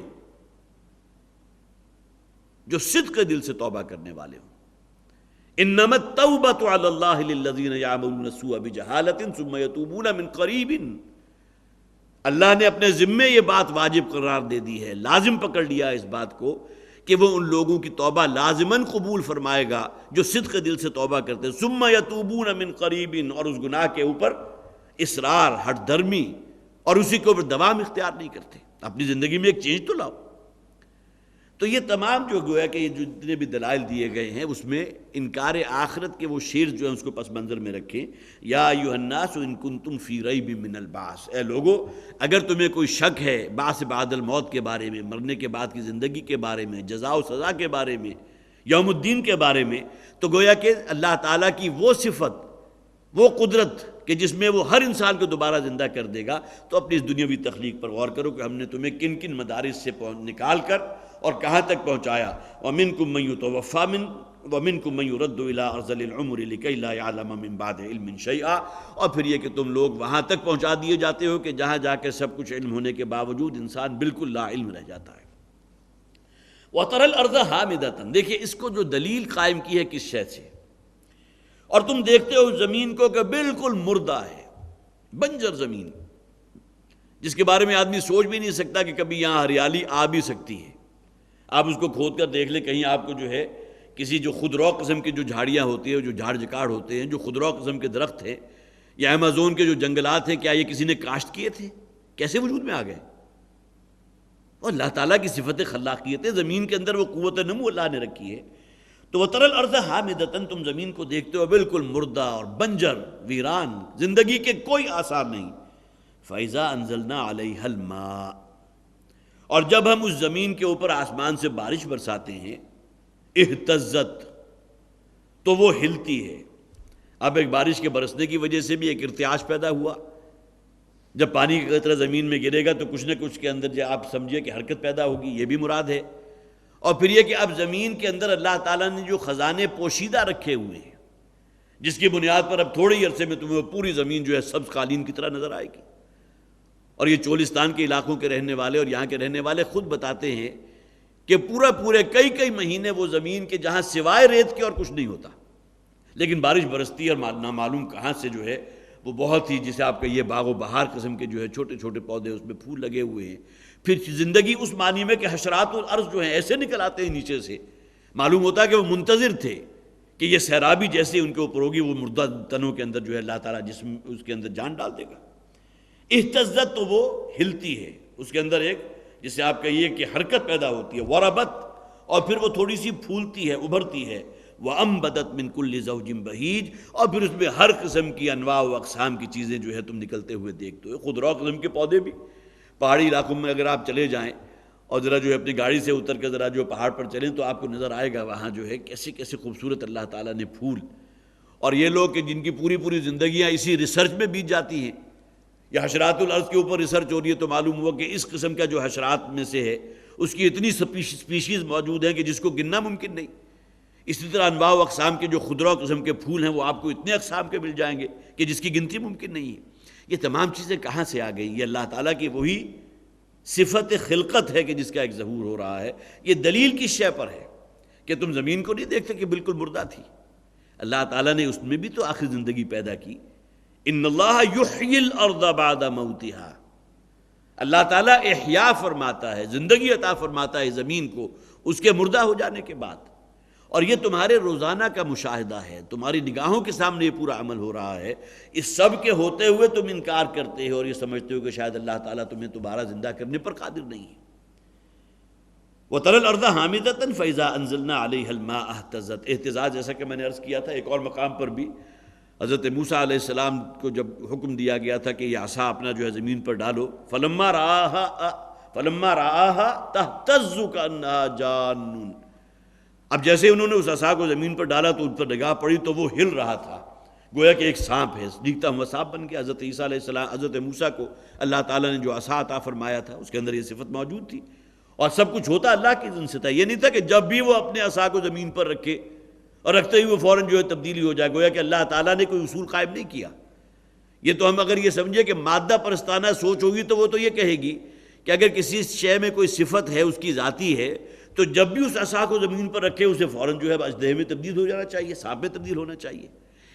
جو صدق دل سے توبہ کرنے والے ہوں۔ انما التوبۃ علی اللہ للذین یعملون السوء بجہالۃ ثم یتوبون من قریب، اللہ نے اپنے ذمے یہ بات واجب قرار دے دی ہے، لازم پکڑ لیا اس بات کو کہ وہ ان لوگوں کی توبہ لازماً قبول فرمائے گا جو صدق دل سے توبہ کرتے ہیں، ثم یتوبون من قریب، اور اس گناہ کے اوپر اصرار، ہٹ درمی اور اسی کے اوپر دوام اختیار نہیں کرتے، اپنی زندگی میں ایک چینج تو لاؤ۔ تو یہ تمام جو گویا کہ یہ جو جتنے بھی دلائل دیے گئے ہیں اس میں انکار آخرت کے وہ شیر جو ہیں اس کو پس منظر میں رکھیں۔ یا ایھا الناس ان کنتم فی ریب من البعث، اے لوگو اگر تمہیں کوئی شک ہے بعث بعد الموت کے بارے میں، مرنے کے بعد کی زندگی کے بارے میں، جزا و سزا کے بارے میں، یوم الدین کے بارے میں، تو گویا کہ اللہ تعالیٰ کی وہ صفت، وہ قدرت کہ جس میں وہ ہر انسان کو دوبارہ زندہ کر دے گا، تو اپنی اس دنیاوی تخلیق پر غور کرو کہ ہم نے تمہیں کن کن مدارس سے نکال کر اور کہاں تک پہنچایا۔ وَمِنْكُمْ مَنْ يُتَوَفَّى وَمِنْكُمْ مَنْ يُرَدُّ إِلَىٰ أَرْذَلِ الْعُمُرِ لِكَيْ لَا يَعْلَمَ مِنْ بَعْدِ عِلْمٍ شَيْئًا، اور پھر یہ کہ تم لوگ وہاں تک پہنچا دیے جاتے ہو کہ جہاں جا کے سب کچھ علم ہونے کے باوجود انسان بالکل لا علم رہ جاتا ہے۔ وَتَرَى الْأَرْضَ حَامِدَةً، دیکھیے اس کو جو دلیل قائم کی ہے کس شے سے، اور تم دیکھتے ہو زمین کو کہ بالکل مردہ ہے، بنجر زمین، جس کے بارے میں آدمی سوچ بھی نہیں سکتا کہ کبھی یہاں ہریالی آ بھی سکتی ہے۔ آپ اس کو کھود کر دیکھ لیں، کہیں آپ کو جو ہے کسی جو خودرو قسم کی جو جھاڑیاں ہوتی ہیں، جو جھاڑ جکاڑ ہوتے ہیں، جو خودرو قسم کے درخت ہیں، یا ایمیزون کے جو جنگلات ہیں، کیا یہ کسی نے کاشت کیے تھے؟ کیسے وجود میں آ گئے؟ اور اللہ تعالیٰ کی صفت خلاقیت ہے، زمین کے اندر وہ قوت نمو اللہ نے رکھی ہے۔ تو وَتَرَى الْأَرْضَ حَامِدَةً، تم زمین کو دیکھتے ہو بالکل مردہ اور بنجر، ویران، زندگی کے کوئی آثار نہیں۔ فَإِذَا أَنزَلْنَا عَلَيْهَا الْمَاءَ، اور جب ہم اس زمین کے اوپر آسمان سے بارش برساتے ہیں، اہتزت، تو وہ ہلتی ہے۔ اب ایک بارش کے برسنے کی وجہ سے بھی ایک ارتعاش پیدا ہوا، جب پانی کا قطرہ زمین میں گرے گا تو کچھ نہ کچھ کے اندر جو آپ سمجھیے کہ حرکت پیدا ہوگی، یہ بھی مراد ہے۔ اور پھر یہ کہ اب زمین کے اندر اللہ تعالیٰ نے جو خزانے پوشیدہ رکھے ہوئے ہیں، جس کی بنیاد پر اب تھوڑے ہی عرصے میں تمہیں پوری زمین جو ہے سبز قالین کی طرح نظر آئے گی۔ اور یہ چولستان کے علاقوں کے رہنے والے اور یہاں کے رہنے والے خود بتاتے ہیں کہ پورے کئی مہینے وہ زمین کے جہاں سوائے ریت کے اور کچھ نہیں ہوتا، لیکن بارش برستی ہے اور نامعلوم کہاں سے جو ہے وہ بہت ہی، جسے آپ کہیے باغ و بہار قسم کے جو ہے چھوٹے چھوٹے پودے، اس میں پھول لگے ہوئے ہیں۔ پھر زندگی اس معنی میں کہ حشرات الارض جو ہیں ایسے نکل آتے ہیں نیچے سے، معلوم ہوتا ہے کہ وہ منتظر تھے کہ یہ سیرابی جیسے ان کے اوپر ہوگی، وہ مردہ تنوں کے اندر جو ہے اللہ تعالیٰ جسم اس کے اندر جان ڈال دے گا۔ اہتزت تو وہ ہلتی ہے، اس کے اندر ایک جسے آپ کہیے کہ حرکت پیدا ہوتی ہے، وربت، اور پھر وہ تھوڑی سی پھولتی ہے، ابھرتی ہے، وَأَنبَتَتْ مِن كُلِّ زَوْجٍ بَهِيجٍ، اور پھر اس میں ہر قسم کی انواع و اقسام کی چیزیں جو ہے تم نکلتے ہوئے دیکھتے ہو، خضراء قسم کے پودے بھی۔ پہاڑی علاقوں میں اگر آپ چلے جائیں اور ذرا جو ہے اپنی گاڑی سے اتر کے ذرا جو پہاڑ پر چلیں تو آپ کو نظر آئے گا وہاں جو ہے کیسے کیسے خوبصورت اللہ تعالیٰ نے پھول، اور یہ لوگ کہ جن کی پوری زندگیاں اسی ریسرچ میں بیت جاتی ہیں، یا حشرات الارض کے اوپر ریسرچ ہو رہی ہے تو معلوم ہوا کہ اس قسم کا جو حشرات میں سے ہے اس کی اتنی سپیشیز موجود ہیں کہ جس کو گننا ممکن نہیں۔ اسی طرح انواع و اقسام کے جو خضراء قسم کے پھول ہیں وہ آپ کو اتنے اقسام کے مل جائیں گے کہ جس کی گنتی ممکن نہیں ہے۔ یہ تمام چیزیں کہاں سے آ گئی؟ یہ اللہ تعالیٰ کی وہی صفت خلقت ہے کہ جس کا ایک ظہور ہو رہا ہے۔ یہ دلیل کس شے پر ہے کہ تم زمین کو نہیں دیکھتے کہ بالکل مردہ تھی، اللہ تعالیٰ نے اس میں بھی تو آخر زندگی پیدا کی۔ ان اللہ یحیی الارض بعد موتہا، اللہ تعالیٰ احیاء فرماتا ہے، زندگی عطا فرماتا ہے زمین کو اس کے مردہ ہو جانے کے بعد، اور یہ تمہارے روزانہ کا مشاہدہ ہے، تمہاری نگاہوں کے سامنے یہ پورا عمل ہو رہا ہے۔ اس سب کے ہوتے ہوئے تم انکار کرتے ہو اور یہ سمجھتے ہو کہ شاید اللہ تعالیٰ تمہیں دوبارہ زندہ کرنے پر قادر نہیں ہے۔ وَتَرَى الْأَرْضَ حَامِدَةً فَإِذَا أَنزَلْنَا عَلَيْهَا الْمَاءَ اهْتَزَّتْ، اہتزاز جیسا کہ میں نے عرض کیا تھا، ایک اور مقام پر بھی حضرت موسیٰ علیہ السلام کو جب حکم دیا گیا تھا کہ یہ عصا اپنا جو ہے زمین پر ڈالو، فَلَمَّا رَآهَا تَهْتَزُّ كَأَنَّهَا جَانٌّ، اب جیسے انہوں نے اس عصا کو زمین پر ڈالا تو ان پر نگاہ پڑی تو وہ ہل رہا تھا، گویا کہ ایک سانپ ہے، دیکھتا ہوا سانپ بن گیا۔ حضرت عیسیٰ علیہ السلام، حضرت موسیٰ کو اللہ تعالیٰ نے جو عصا عطا فرمایا تھا اس کے اندر یہ صفت موجود تھی، اور سب کچھ ہوتا اللہ کی اذن سے تھا۔ یہ نہیں تھا کہ جب بھی وہ اپنے عصا کو زمین پر رکھے اور رکھتے ہی وہ فوراً جو ہے تبدیلی ہو جائے، گویا کہ اللہ تعالیٰ نے کوئی اصول قائم نہیں کیا۔ یہ تو ہم اگر یہ سمجھے کہ مادہ پرستانہ سوچ ہوگی تو وہ تو یہ کہے گی کہ اگر کسی شے میں کوئی صفت ہے اس کی ذاتی ہے تو جب بھی اس عصا کو زمین پر رکھے اسے فوراً جو ہے اژدہے میں تبدیل ہو جانا چاہیے، سانپ میں تبدیل ہونا چاہیے۔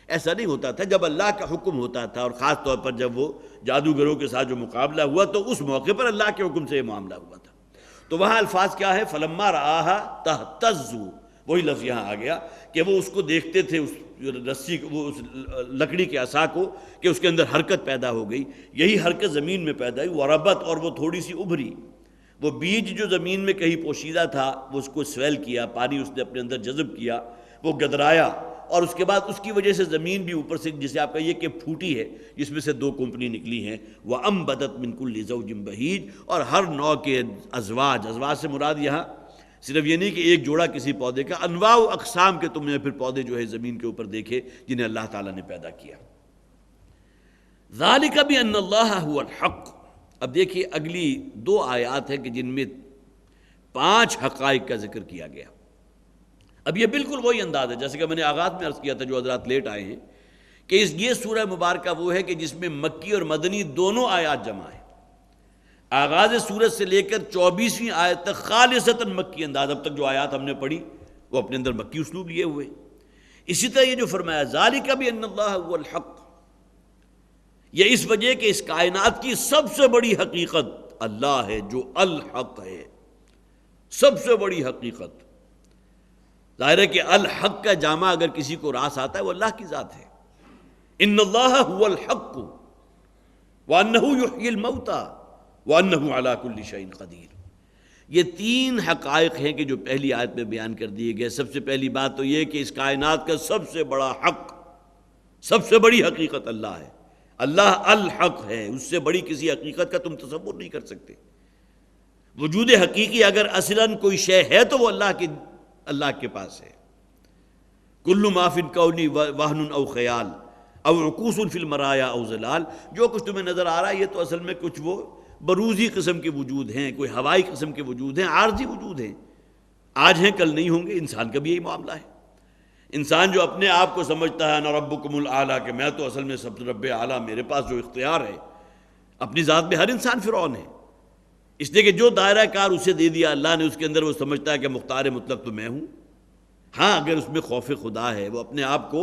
ایسا نہیں ہوتا تھا، جب اللہ کا حکم ہوتا تھا، اور خاص طور پر جب وہ جادوگروں کے ساتھ جو مقابلہ ہوا تو اس موقع پر اللہ کے حکم سے یہ معاملہ ہوا تھا۔ تو وہاں الفاظ کیا ہے؟ فَلَمَّا رَآهَا تَهْتَزُّ، وہی لفظ یہاں آ گیا کہ وہ اس کو دیکھتے تھے، اس رسی کو، وہ اس لکڑی کے عصا کو، کہ اس کے اندر حرکت پیدا ہو گئی۔ یہی حرکت زمین میں پیدا ہوئی، وربت، اور وہ تھوڑی سی ابھری۔ وہ بیج جو زمین میں کہیں پوشیدہ تھا وہ اس کو سویل کیا، پانی اس نے اپنے اندر جذب کیا، وہ گدرایا، اور اس کے بعد اس کی وجہ سے زمین بھی اوپر سے جسے آپ کہیے کہ پھوٹی ہے، جس میں سے 2 کمپنی نکلی ہیں، وَأَنبَتَتْ مِن كُلِّ زَوْجٍ بَهِيجٍ، اور ہر نوع کے ازواج سے مراد یہاں صرف یہ نہیں کہ ایک جوڑا کسی پودے کا، انواع و اقسام کے تم نے پھر پودے جو ہے زمین کے اوپر دیکھے جنہیں اللہ تعالیٰ نے پیدا کیا۔ ذَلِكَ بِأَنَّ اللَّهَ هُوَ الْحَقُّ۔ اب دیکھیے اگلی 2 آیات ہیں کہ جن میں 5 حقائق کا ذکر کیا گیا۔ اب یہ بالکل وہی انداز ہے جیسے کہ میں نے آغاز میں عرض کیا تھا، جو حضرات لیٹ آئے ہیں، کہ یہ سورہ مبارکہ وہ ہے کہ جس میں مکی اور مدنی دونوں آیات جمع ہیں۔ آغاز سورت سے لے کر 24ویں آیت تک خالصتاً مکی انداز، اب تک جو آیات ہم نے پڑھی وہ اپنے اندر مکی اسلوب لیے ہوئے۔ اسی طرح یہ جو فرمایا ذالک بان اللہ هو الحق، یہ اس وجہ کہ اس کائنات کی سب سے بڑی حقیقت اللہ ہے جو الحق ہے، سب سے بڑی حقیقت۔ ظاہر ہے کہ الحق کا جامع اگر کسی کو راس آتا ہے وہ اللہ کی ذات ہے۔ ان اللہ هو الحق وانہ یحیی الموتى وانہ علی کل شیء قدیر۔ یہ 3 حقائق ہیں کہ جو پہلی آیت میں بیان کر دیے گئے۔ سب سے پہلی بات تو یہ کہ اس کائنات کا سب سے بڑا حق، سب سے بڑی حقیقت اللہ ہے، اللہ الحق ہے، اس سے بڑی کسی حقیقت کا تم تصور نہیں کر سکتے۔ وجود حقیقی اگر اصلاً کوئی شے ہے تو وہ اللہ کے پاس ہے۔ کل ما فی الکون وہن او خیال او عکوس فی المرایا او ظلال، جو کچھ تمہیں نظر آ رہا ہے یہ تو اصل میں کچھ وہ بروزی قسم کے وجود ہیں، کوئی ہوائی قسم کے وجود ہیں، عارضی وجود ہیں، آج ہیں کل نہیں ہوں گے۔ انسان کا بھی یہی معاملہ ہے۔ انسان جو اپنے آپ کو سمجھتا ہے انا ربکم الاعلیٰ، کہ میں تو اصل میں سب سے رب اعلیٰ، میرے پاس جو اختیار ہے، اپنی ذات میں ہر انسان فرعون ہے، اس لیے کہ جو دائرہ کار اسے دے دیا اللہ نے، اس کے اندر وہ سمجھتا ہے کہ مختار مطلق تو میں ہوں۔ ہاں اگر اس میں خوف خدا ہے، وہ اپنے آپ کو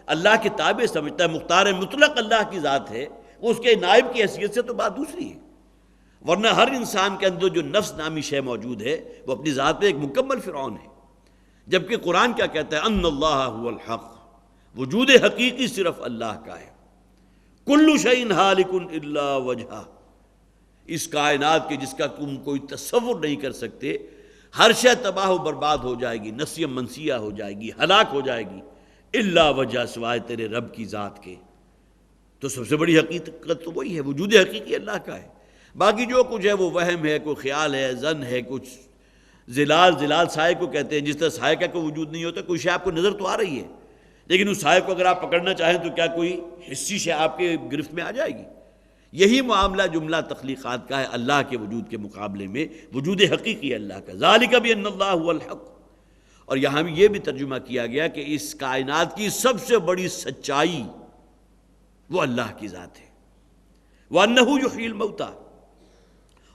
اللہ کے تابع سمجھتا ہے، مختار مطلق اللہ کی ذات ہے، وہ اس کے نائب کی حیثیت سے تو بات دوسری ہے۔ ورنہ ہر انسان کے اندر جو نفس نامی شے موجود ہے وہ اپنی ذات میں ایک مکمل فرعون ہے، جبکہ قرآن کیا کہتا ہے؟ ان اللہ هو الحق، وجود حقیقی صرف اللہ کا ہے۔ کل شیء ہالک الا وجہہ، اس کائنات کے جس کا تم کوئی تصور نہیں کر سکتے، ہر شے تباہ و برباد ہو جائے گی، نسیہ منسیہ ہو جائے گی، ہلاک ہو جائے گی، الا وجہ، سوائے تیرے رب کی ذات کے۔ تو سب سے بڑی حقیقت تو وہی ہے، وجود حقیقی اللہ کا ہے۔ باقی جو کچھ ہے وہ وہم ہے، کوئی خیال ہے، ظن ہے، کچھ زلال سائے کو کہتے ہیں، جس طرح سائے کا کوئی وجود نہیں ہوتا، کوئی شے آپ کو نظر تو آ رہی ہے، لیکن اس سائے کو اگر آپ پکڑنا چاہیں تو کیا کوئی حسی شے آپ کے گرفت میں آ جائے گی؟ یہی معاملہ جملہ تخلیقات کا ہے اللہ کے وجود کے مقابلے میں، وجود حقیقی اللہ کا۔ ذالک بان اللہ هو الحق۔ اور یہاں بھی یہ بھی ترجمہ کیا گیا کہ اس کائنات کی سب سے بڑی سچائی وہ اللہ کی ذات ہے، وانہ یحیی الموتیٰ،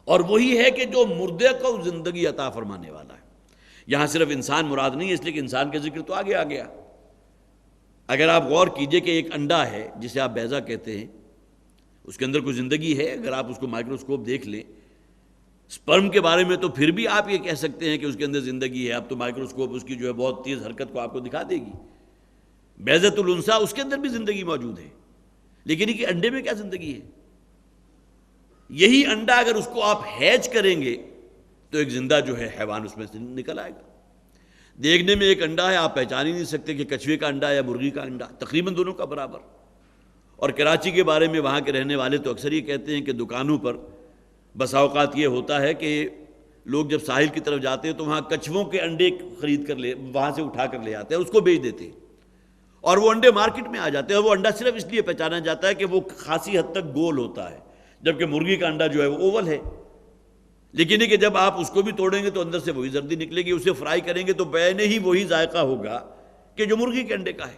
اور وہی ہے کہ جو مردے کو زندگی عطا فرمانے والا ہے۔ یہاں صرف انسان مراد نہیں ہے، اس لیے کہ انسان کا ذکر تو آگے آ گیا۔ اگر آپ غور کیجئے کہ ایک انڈا ہے جسے آپ بیضہ کہتے ہیں، اس کے اندر کوئی زندگی ہے، اگر آپ اس کو مائکروسکوپ دیکھ لیں۔ سپرم کے بارے میں تو پھر بھی آپ یہ کہہ سکتے ہیں کہ اس کے اندر زندگی ہے، اب تو مائکروسکوپ اس کی جو ہے بہت تیز حرکت کو آپ کو دکھا دے گی۔ بیضۃ الانثیٰ، اس کے اندر بھی زندگی موجود ہے، لیکن یہ کہ انڈے میں کیا زندگی ہے؟ یہی انڈا اگر اس کو آپ ہیچ کریں گے تو ایک زندہ جو ہے حیوان اس میں سے نکل آئے گا۔ دیکھنے میں ایک انڈا ہے، آپ پہچان ہی نہیں سکتے کہ کچھوے کا انڈا ہے یا مرغی کا انڈا، تقریباً دونوں کا برابر۔ اور کراچی کے بارے میں وہاں کے رہنے والے تو اکثر یہ کہتے ہیں کہ دکانوں پر بسا اوقات یہ ہوتا ہے کہ لوگ جب ساحل کی طرف جاتے ہیں تو وہاں کچھووں کے انڈے خرید کر وہاں سے اٹھا کر لے آتے ہیں، اس کو بیچ دیتے ہیں، اور وہ انڈے مارکیٹ میں آ جاتے ہیں، اور وہ انڈا صرف اس لیے پہچانا جاتا ہے کہ وہ خاصی حد تک گول ہوتا ہے، جبکہ مرغی کا انڈا جو ہے وہ اوول ہے۔ لیکن یہ کہ جب آپ اس کو بھی توڑیں گے تو اندر سے وہی زردی نکلے گی، اسے فرائی کریں گے تو بعین ہی وہی ذائقہ ہوگا کہ جو مرغی کے انڈے کا ہے۔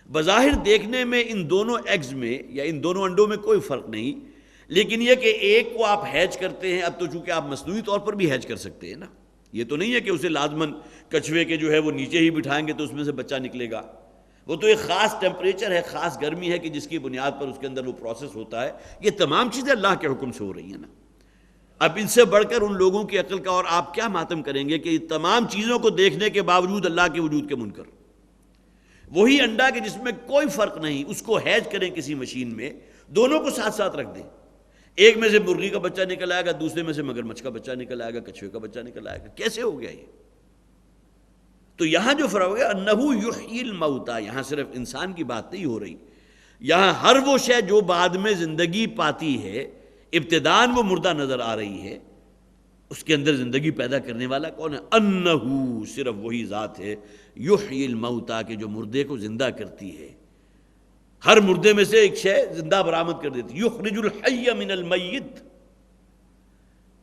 بظاہر دیکھنے میں ان دونوں ایگز میں یا ان دونوں انڈوں میں کوئی فرق نہیں، لیکن یہ کہ ایک کو آپ ہیچ کرتے ہیں، اب تو چونکہ آپ مصنوعی طور پر بھی ہیچ کر سکتے ہیں نا، یہ تو نہیں ہے کہ اسے لازماً کچھوے کے جو ہے وہ نیچے ہی بٹھائیں گے تو اس میں سے بچہ نکلے گا۔ وہ تو ایک خاص ٹیمپریچر ہے، خاص گرمی ہے کہ جس کی بنیاد پر اس کے اندر وہ پروسیس ہوتا ہے۔ یہ تمام چیزیں اللہ کے حکم سے ہو رہی ہیں نا۔ اب ان سے بڑھ کر ان لوگوں کی عقل کا اور آپ کیا ماتم کریں گے کہ تمام چیزوں کو دیکھنے کے باوجود اللہ کے وجود کے منکر۔ وہی انڈا کہ جس میں کوئی فرق نہیں، اس کو ہیج کریں کسی مشین میں، دونوں کو ساتھ ساتھ رکھ دیں، ایک میں سے مرغی کا بچہ نکل آئے گا، دوسرے میں سے مگرمچھ کا بچہ نکل آئے گا، کچھوے کا بچہ نکل آئے گا۔ کیسے ہو گیا یہ؟ تو یہاں جو فرق ہو گیا انہ یحیی الموتیٰ، یہاں صرف انسان کی بات نہیں ہو رہی، یہاں ہر وہ شے جو بعد میں زندگی پاتی ہے، ابتداً وہ مردہ نظر آ رہی ہے، اس کے اندر زندگی پیدا کرنے والا کون ہے؟ انہ، صرف وہی ذات ہے، یحیی الموتیٰ، کہ جو مردے کو زندہ کرتی ہے، ہر مردے میں سے ایک شے زندہ برآمد کر دیتی، یخرج الحی من المیت۔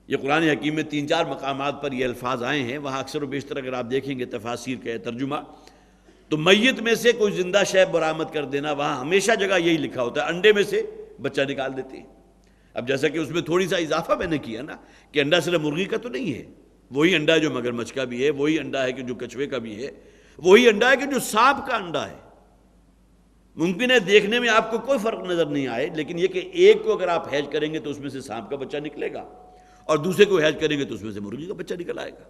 یہ قرآن حکیم میں 3-4 مقامات پر یہ الفاظ آئے ہیں، وہاں اکثر و بیشتر اگر آپ دیکھیں گے تفاسیر کا ترجمہ تو میت میں سے کوئی زندہ شے برآمد کر دینا، وہاں ہمیشہ جگہ یہی لکھا ہوتا ہے، انڈے میں سے بچہ نکال دیتے ہیں۔ اب جیسا کہ اس میں تھوڑی سا اضافہ میں نے کیا نا کہ انڈا صرف مرغی کا تو نہیں ہے، وہی انڈا ہے جو مگرمچھ کا بھی ہے، وہی انڈا ہے کہ جو کچھوے کا بھی ہے، وہی انڈا ہے کہ جو سانپ کا انڈا ہے۔ ممکن ہے دیکھنے میں آپ کو کوئی فرق نظر نہیں آئے، لیکن یہ کہ ایک کو اگر آپ ہیج کریں گے تو اس میں سے سانپ کا بچہ نکلے گا، اور دوسرے کو ہیج کریں گے تو اس میں سے مرغی کا بچہ نکل آئے گا۔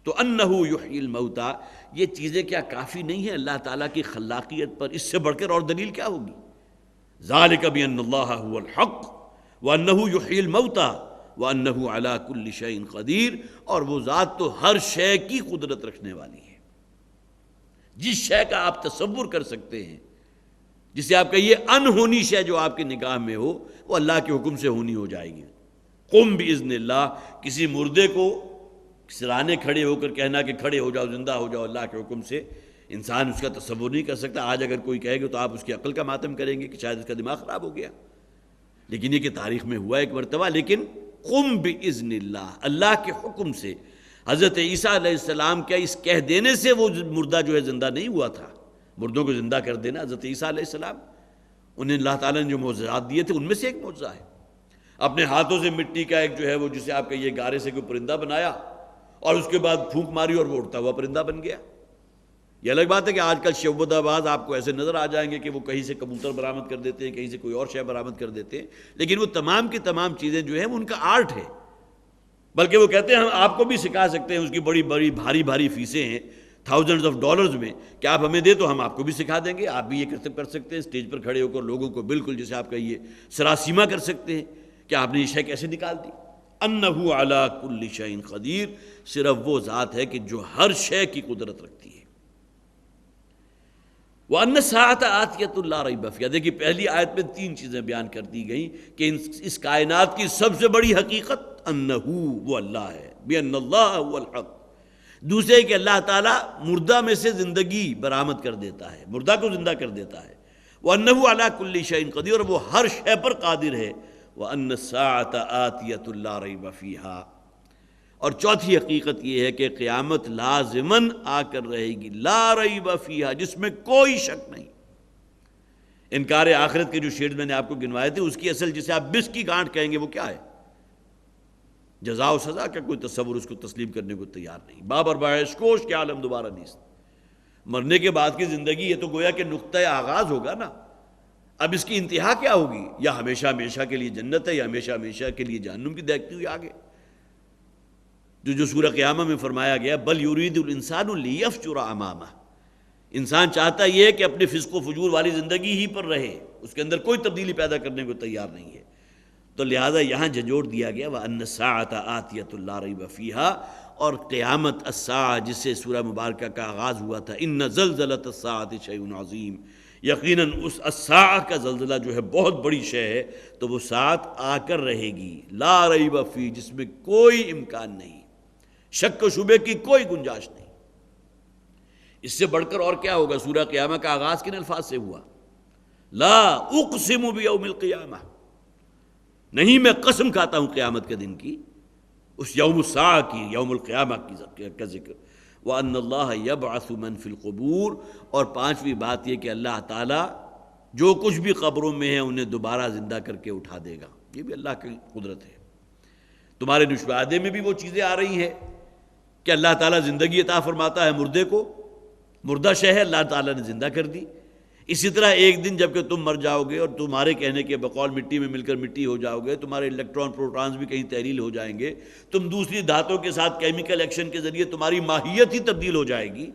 تو انہ یحیی الموتیٰ، یہ چیزیں کیا کافی نہیں ہیں اللہ تعالیٰ کی خلاقیت پر؟ اس سے بڑھ کر اور دلیل کیا ہوگی؟ ذالک بان اللہ هو الحق وانہ یحیی الموتیٰ وانہ علی کل شیء قدیر، اور وہ ذات تو ہر شے کی قدرت رکھنے والی ہے، جس شے کا آپ تصور کر سکتے ہیں، جسے آپ کہیے انہونی شے جو آپ کی نگاہ میں ہو، وہ اللہ کے حکم سے ہونی ہو جائے گی۔ قم باذن اللہ، کسی مردے کو سرانے کھڑے ہو کر کہنا کہ کھڑے ہو جاؤ، زندہ ہو جاؤ اللہ کے حکم سے، انسان اس کا تصور نہیں کر سکتا. آج اگر کوئی کہے گا تو آپ اس کی عقل کا ماتم کریں گے کہ شاید اس کا دماغ خراب ہو گیا. لیکن یہ کہ تاریخ میں ہوا ایک مرتبہ. لیکن قم باذن اللہ، اللہ کے حکم سے حضرت عیسیٰ علیہ السلام کا اس کہہ دینے سے وہ مردہ جو ہے زندہ نہیں ہوا تھا. مردوں کو زندہ کر دینا حضرت عیسیٰ علیہ السلام، انہیں اللہ تعالیٰ نے جو معجزات دیے تھے ان میں سے ایک معجزہ ہے. اپنے ہاتھوں سے مٹی کا ایک جو ہے وہ جسے آپ کہیے گارے سے کوئی پرندہ بنایا اور اس کے بعد پھونک ماری اور وہ اڑتا ہوا پرندہ بن گیا. یہ الگ بات ہے کہ آج کل شعبدہ باز آپ کو ایسے نظر آ جائیں گے کہ وہ کہیں سے کبوتر برآمد کر دیتے ہیں، کہیں سے کوئی اور شے برآمد کر دیتے ہیں، لیکن وہ تمام کی تمام چیزیں جو ہیں وہ ان کا آرٹ ہے. بلکہ وہ کہتے ہیں ہم آپ کو بھی سکھا سکتے ہیں، اس کی بڑی بڑی بھاری بھاری فیسیں ہیں تھاؤزنڈز آف ڈالرز میں، کہ آپ ہمیں دیں تو ہم آپ کو بھی سکھا دیں گے. آپ بھی یہ کر سکتے ہیں، اسٹیج پر کھڑے ہو کر لوگوں کو بالکل جیسے آپ کہیے سراسیمہ کر سکتے ہیں کہ آپ نے یہ شے کیسے نکال دی. انہ علی کل شیء قدیر، صرف وہ ذات ہے کہ جو ہر شے کی قدرت رکھتی ہے. وَأَنَّ السَّاعَةَ آتِيَةٌ لَا رَيْبَ فِيهَا. دیکھیے پہلی آیت میں 3 چیزیں بیان کر دی گئیں کہ اس کائنات کی سب سے بڑی حقیقت انہ وہ اللہ ہے، بِأَنَّ اللَّهَ هُوَ الْحَقُّ. دوسرے کہ اللہ تعالیٰ مردہ میں سے زندگی برآمد کر دیتا ہے، مردہ کو زندہ کر دیتا ہے. وَأَنَّهُ عَلَى كُلِّ شَيْءٍ قَدِيرٌ، اور وہ ہر شے پر قادر ہے. وَأَنَّ السَّاعَةَ آتِيَةٌ لَا رَيْبَ فِيهَا. اور چوتھی حقیقت یہ ہے کہ قیامت لازماً آ کر رہے گی، لا ریب فیہا، جس میں کوئی شک نہیں. انکار آخرت کے جو شیڈ میں نے آپ کو گنوائے تھے اس کی اصل جسے آپ بس کی گانٹھ کہیں گے وہ کیا ہے؟ جزا و سزا کا کوئی تصور اس کو تسلیم کرنے کو تیار نہیں. بابر باعث کوش کے عالم دوبارہ نیست. مرنے کے بعد کی زندگی یہ تو گویا کہ نقطۂ آغاز ہوگا نا. اب اس کی انتہا کیا ہوگی؟ یا ہمیشہ ہمیشہ کے لیے جنت ہے یا ہمیشہ ہمیشہ کے لیے جہنم کی دیکھتی ہوئی آگے. جو سورہ قیامہ میں فرمایا گیا بل یرید الانسان لیفجر امامہ، انسان چاہتا یہ ہے کہ اپنے فسق و فجور والی زندگی ہی پر رہے، اس کے اندر کوئی تبدیلی پیدا کرنے کو تیار نہیں ہے. تو لہذا یہاں جھنجھوڑ دیا گیا وَأَنَّ السَّاعَةَ آتِيَةٌ لَا رَيْبَ فِيهَا. اور قیامت الساعہ جس سے سورہ مبارکہ کا آغاز ہوا تھا، ان زلزلۃ الساعۃ شیء عظیم، یقیناً اس الساعہ کا زلزلہ جو ہے بہت بڑی شے ہے. تو وہ ساعت آ کر رہے گی، لا ریب فیہ، جس میں کوئی امکان نہیں، شک و شبے کی کوئی گنجائش نہیں. اس سے بڑھ کر اور کیا ہوگا؟ سورہ قیامہ کا آغاز کن الفاظ سے ہوا؟ لا اقسم بیوم القیامہ، نہیں میں قسم کھاتا ہوں قیامت کے دن کی، اس یوم الساعہ کی، یوم القیامہ کا ذکر. وَأَنَّ اللَّهَ يَبْعَثُ مَن فِي الْقُبُورِ. اور پانچویں بات یہ کہ اللہ تعالیٰ جو کچھ بھی قبروں میں ہے انہیں دوبارہ زندہ کر کے اٹھا دے گا. یہ بھی اللہ کی قدرت ہے. تمہارے نشوادے میں بھی وہ چیزیں آ رہی ہیں کہ اللہ تعالیٰ زندگی عطا فرماتا ہے مردے کو، مردہ شے ہے اللہ تعالیٰ نے زندہ کر دی. اسی طرح ایک دن جب کہ تم مر جاؤ گے اور تمہارے کہنے کے بقول مٹی میں مل کر مٹی ہو جاؤ گے، تمہارے الیکٹران پروٹونز بھی کہیں تحلیل ہو جائیں گے، تم دوسری دھاتوں کے ساتھ کیمیکل ایکشن کے ذریعے تمہاری ماہیت ہی تبدیل ہو جائے گی.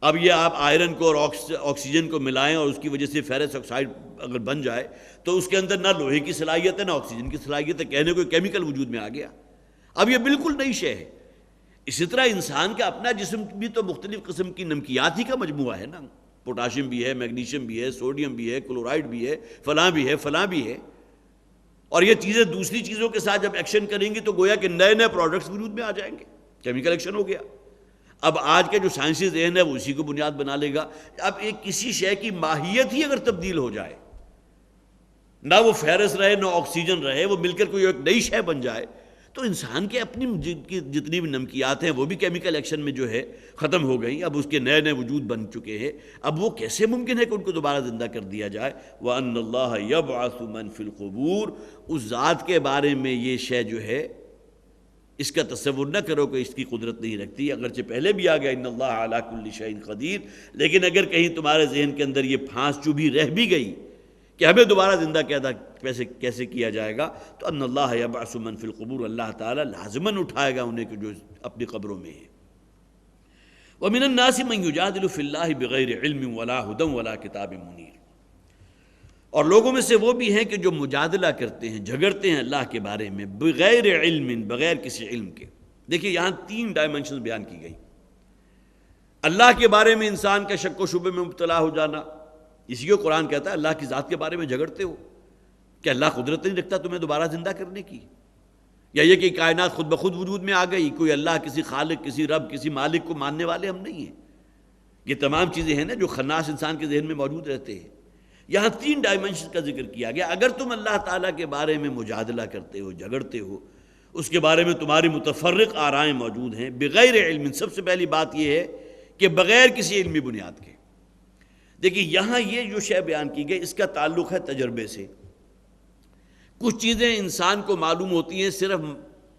اب یہ آپ آئرن کو اور آکسیجن کو ملائیں اور اس کی وجہ سے فیرس آکسائڈ اگر بن جائے تو اس کے اندر نہ لوہے کی صلاحیت ہے نہ آکسیجن کی صلاحیت ہے، کہنے کو کیمیکل وجود میں آ گیا. اب یہ بالکل نئی شے ہے. اسی طرح انسان کا اپنا جسم بھی تو مختلف قسم کی نمکیات ہی کا مجموعہ ہے نا. پوٹاشیم بھی ہے، میگنیشیم بھی ہے، سوڈیم بھی ہے، کلورائڈ بھی ہے، فلاں بھی ہے، فلاں بھی ہے. اور یہ چیزیں دوسری چیزوں کے ساتھ جب ایکشن کریں گی تو گویا کہ نئے نئے پروڈکٹس وجود میں آ جائیں گے. کیمیکل ایکشن ہو گیا. اب آج کے جو سائنسی ذہن ہے وہ اسی کو بنیاد بنا لے گا. اب ایک کسی شے کی ماہیت ہی اگر تبدیل ہو جائے، نہ وہ فیرس رہے نہ آکسیجن رہے، وہ مل کر کوئی ایک نئی شے بن جائے، تو انسان کے اپنی جتنی بھی نمکیات ہیں وہ بھی کیمیکل ایکشن میں جو ہے ختم ہو گئیں. اب اس کے نئے نئے وجود بن چکے ہیں. اب وہ کیسے ممکن ہے کہ ان کو دوبارہ زندہ کر دیا جائے؟ وَأَنَّ اللَّهَ يَبْعَثُ مَن فِي الْقُبُورِ. اس ذات کے بارے میں یہ شے جو ہے اس کا تصور نہ کرو کہ اس کی قدرت نہیں رکھتی. اگرچہ پہلے بھی آ گیا ان اللہ علی کل شیء قدیر، لیکن اگر کہیں تمہارے ذہن کے اندر یہ پھانس چبھی رہ بھی گئی کہ ہمیں دوبارہ زندہ کیسے کیا جائے گا، تو ان اللہ یبعث من فی القبور، اللہ تعالیٰ لازماً اٹھائے گا انہیں جو اپنی قبروں میں ہیں. ومن الناس من یجادل فی اللہ بغیر علم ولا ہدی ولا کتاب منیر. اور لوگوں میں سے وہ بھی ہیں کہ جو مجادلہ کرتے ہیں، جھگڑتے ہیں اللہ کے بارے میں بغیر علم، بغیر کسی علم کے. دیکھیے یہاں 3 ڈائمنشنز بیان کی گئی. اللہ کے بارے میں انسان کا شک و شبے میں مبتلا ہو جانا، اسی کو قرآن کہتا ہے اللہ کی ذات کے بارے میں جھگڑتے ہو کہ اللہ قدرت نہیں رکھتا تمہیں دوبارہ زندہ کرنے کی، یا یہ کہ کائنات خود بخود وجود میں آ گئی، کوئی اللہ، کسی خالق، کسی رب، کسی مالک کو ماننے والے ہم نہیں ہیں. یہ تمام چیزیں ہیں نا جو خناس انسان کے ذہن میں موجود رہتے ہیں۔ یہاں 3 ڈائمنشن کا ذکر کیا گیا۔ اگر تم اللہ تعالیٰ کے بارے میں مجادلہ کرتے ہو، جھگڑتے ہو، اس کے بارے میں تمہاری متفرق آرائیں موجود ہیں بغیر علم، سب سے پہلی بات یہ ہے کہ بغیر کسی علمی بنیاد کے۔ دیکھیے یہاں یہ جو شے بیان کی گئی اس کا تعلق ہے تجربے سے۔ کچھ چیزیں انسان کو معلوم ہوتی ہیں، صرف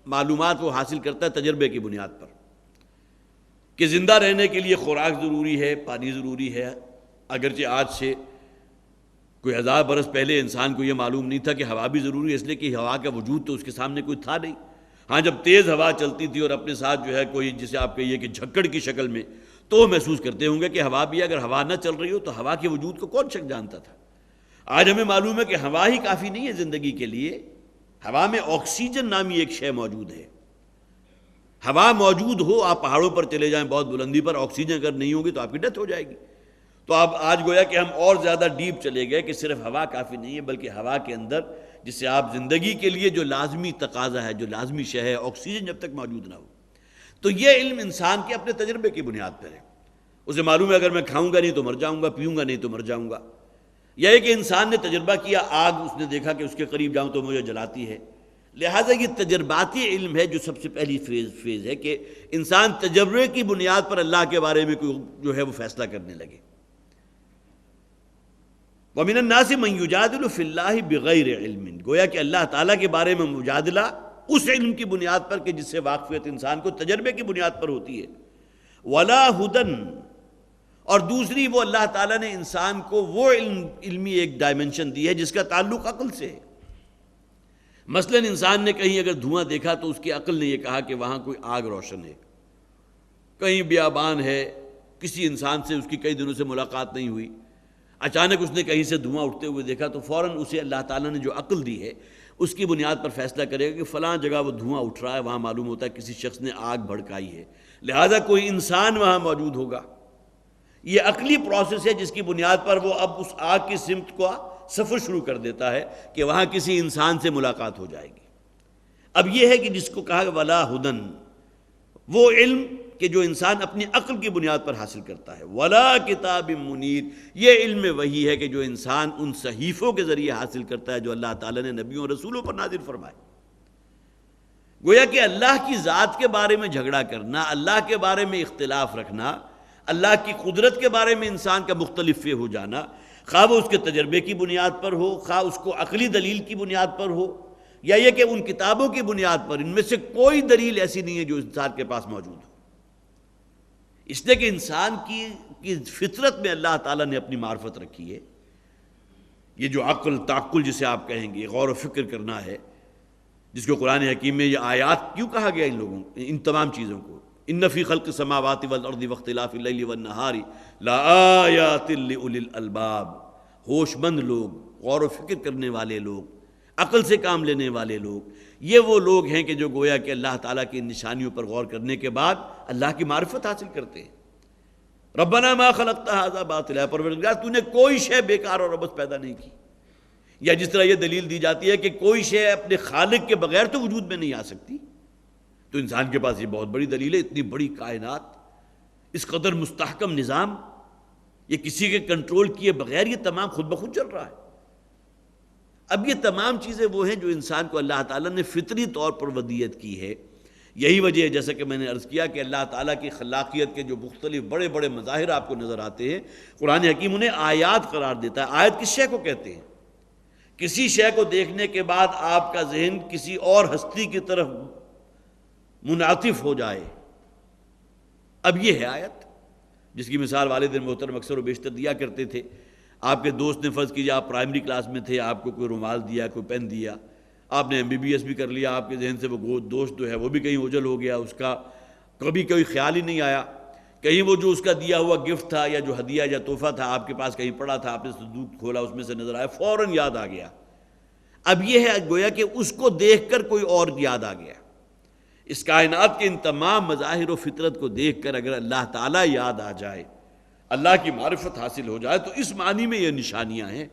معلومات وہ حاصل کرتا ہے تجربے کی بنیاد پر، کہ زندہ رہنے کے لیے خوراک ضروری ہے، پانی ضروری ہے۔ اگرچہ آج سے کوئی 1000 برس پہلے انسان کو یہ معلوم نہیں تھا کہ ہوا بھی ضروری ہے، اس لیے کہ ہوا کا وجود تو اس کے سامنے کوئی تھا نہیں۔ ہاں جب تیز ہوا چلتی تھی اور اپنے ساتھ جو ہے کوئی جسے آپ کہیے کہ جھکڑ کی شکل میں، تو وہ محسوس کرتے ہوں گے کہ ہوا بھی، اگر ہوا نہ چل رہی ہو تو ہوا کے وجود کو کون شک جانتا تھا۔ آج ہمیں معلوم ہے کہ ہوا ہی کافی نہیں ہے زندگی کے لیے، ہوا میں آکسیجن نامی ایک شے موجود ہے۔ ہوا موجود ہو، آپ پہاڑوں پر چلے جائیں بہت بلندی پر، آکسیجن اگر نہیں ہوگی تو آپ کی ڈیتھ ہو جائے گی۔ تو اب آج گویا کہ ہم اور زیادہ ڈیپ چلے گئے کہ صرف ہوا کافی نہیں ہے، بلکہ ہوا کے اندر جس سے آپ زندگی کے لیے جو لازمی تقاضا ہے، جو لازمی شے ہے، آکسیجن جب تک موجود نہ ہو۔ تو یہ علم انسان کے اپنے تجربے کی بنیاد پر ہے۔ اسے معلوم ہے اگر میں کھاؤں گا نہیں تو مر جاؤں گا، پیوں گا نہیں تو مر جاؤں گا۔ یہ ہے کہ انسان نے تجربہ کیا، آگ اس نے دیکھا کہ اس کے قریب جاؤں تو مجھے جلاتی ہے۔ لہٰذا یہ تجرباتی علم ہے جو سب سے پہلی فیز ہے کہ انسان تجربے کی بنیاد پر اللہ کے بارے میں کوئی جو ہے وہ فیصلہ کرنے لگے۔ وَمِنَ النَّاسِ مَن يُجَادِلُ فِي اللَّهِ بِغَيْرِ عِلْمٍ، گویا کہ اللہ تعالیٰ کے بارے میں مجادلہ اس علم کی بنیاد پر کہ جس سے واقفیت انسان کو تجربے کی بنیاد پر ہوتی ہے۔ وَلَا هُدًى، اور دوسری وہ اللہ تعالیٰ نے انسان کو وہ علمی ایک ڈائمنشن دی ہے جس کا تعلق عقل سے ہے۔ مثلا انسان نے کہیں اگر دھواں دیکھا تو اس کی عقل نے یہ کہا کہ وہاں کوئی آگ روشن ہے، کہیں بیابان ہے، کسی انسان سے اس کی کئی دنوں سے ملاقات نہیں ہوئی، اچانک اس نے کہیں سے دھواں اٹھتے ہوئے دیکھا تو فوراً اسے اللہ تعالیٰ نے جو عقل دی ہے اس کی بنیاد پر فیصلہ کرے گا کہ فلاں جگہ وہ دھواں اٹھ رہا ہے، وہاں معلوم ہوتا ہے کسی شخص نے آگ بھڑکائی ہے، لہٰذا کوئی انسان وہاں موجود ہوگا۔ یہ عقلی پروسیس ہے جس کی بنیاد پر وہ اب اس آگ کی سمت کو سفر شروع کر دیتا ہے کہ وہاں کسی انسان سے ملاقات ہو جائے گی۔ اب یہ ہے کہ جس کو کہا ولا ہدن، وہ علم کہ جو انسان اپنی عقل کی بنیاد پر حاصل کرتا ہے، ولا کتاب منیر، یہ علم وہی ہے کہ جو انسان ان صحیفوں کے ذریعے حاصل کرتا ہے جو اللہ تعالیٰ نے نبیوں اور رسولوں پر نازل فرمائے۔ گویا کہ اللہ کی ذات کے بارے میں جھگڑا کرنا، اللہ کے بارے میں اختلاف رکھنا، اللہ کی قدرت کے بارے میں انسان کا مختلف ہو جانا، خواہ وہ اس کے تجربے کی بنیاد پر ہو، خواہ اس کو عقلی دلیل کی بنیاد پر ہو، یا یہ کہ ان کتابوں کی بنیاد پر، ان میں سے کوئی دلیل ایسی نہیں ہے جو انسان کے پاس موجود ہو۔ اس لیے کہ انسان کی فطرت میں اللہ تعالیٰ نے اپنی معرفت رکھی ہے۔ یہ جو عقل تعقل جسے آپ کہیں گے، غور و فکر کرنا ہے، جس کو قرآن حکیم میں یہ آیات کیوں کہا گیا ان لوگوں، ان تمام چیزوں کو، ان فی خلق السماوات والارض واختلاف اللیل والنہار لآیات لأولی الالباب، ہوش مند لوگ، غور و فکر کرنے والے لوگ، عقل سے کام لینے والے لوگ، یہ وہ لوگ ہیں کہ جو گویا کہ اللہ تعالیٰ کی نشانیوں پر غور کرنے کے بعد اللہ کی معرفت حاصل کرتے ہیں۔ ربنا ما خلقت ھذا باطلا، پروردگار تو نے کوئی شے بیکار اور عبث پیدا نہیں کی۔ یا جس طرح یہ دلیل دی جاتی ہے کہ کوئی شے اپنے خالق کے بغیر تو وجود میں نہیں آ سکتی، تو انسان کے پاس یہ بہت بڑی دلیل ہے۔ اتنی بڑی کائنات، اس قدر مستحکم نظام، یہ کسی کے کنٹرول کیے بغیر یہ تمام خود بخود چل رہا ہے۔ اب یہ تمام چیزیں وہ ہیں جو انسان کو اللہ تعالیٰ نے فطری طور پر ودیت کی ہے۔ یہی وجہ ہے جیسا کہ میں نے عرض کیا کہ اللہ تعالیٰ کی خلاقیت کے جو مختلف بڑے بڑے مظاہر آپ کو نظر آتے ہیں، قرآن حکیم انہیں آیات قرار دیتا ہے۔ آیت کس شے کو کہتے ہیں؟ کسی شے کو دیکھنے کے بعد آپ کا ذہن کسی اور ہستی کی طرف منعطف ہو جائے، اب یہ ہے آیت، جس کی مثال والد محترم اکثر و بیشتر دیا کرتے تھے۔ آپ کے دوست نے فرض کیجیے آپ پرائمری کلاس میں تھے، آپ کو کوئی رومال دیا، کوئی پین دیا، آپ نے MBBS بھی کر لیا، آپ کے ذہن سے وہ دوست جو ہے وہ بھی کہیں اوجھل ہو گیا، اس کا کبھی کوئی خیال ہی نہیں آیا، کہیں وہ جو اس کا دیا ہوا گفٹ تھا یا جو ہدیہ یا تحفہ تھا آپ کے پاس کہیں پڑا تھا، آپ نے صندوق کھولا، اس میں سے نظر آیا، فوراً یاد آ گیا۔ اب یہ ہے گویا کہ اس کو دیکھ کر کوئی اور یاد آ گیا۔ اس کائنات کے ان تمام مظاہر و فطرت کو دیکھ کر اگر اللہ تعالیٰ یاد آ جائے، اللہ کی معرفت حاصل ہو جائے، تو اس معنی میں یہ نشانیاں ہیں۔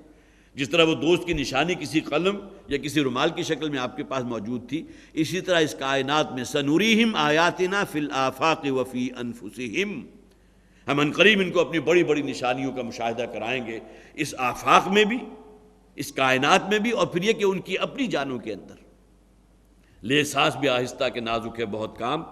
جس طرح وہ دوست کی نشانی کسی قلم یا کسی رومال کی شکل میں آپ کے پاس موجود تھی، اسی طرح اس کائنات میں سنوریہم آیاتنا فی الآفاق وفی انفسہم، ہم عنقریب ان کو اپنی بڑی بڑی نشانیوں کا مشاہدہ کرائیں گے، اس آفاق میں بھی، اس کائنات میں بھی، اور پھر یہ کہ ان کی اپنی جانوں کے اندر۔ لے ساز بھی آہستہ کے نازک ہے بہت کام،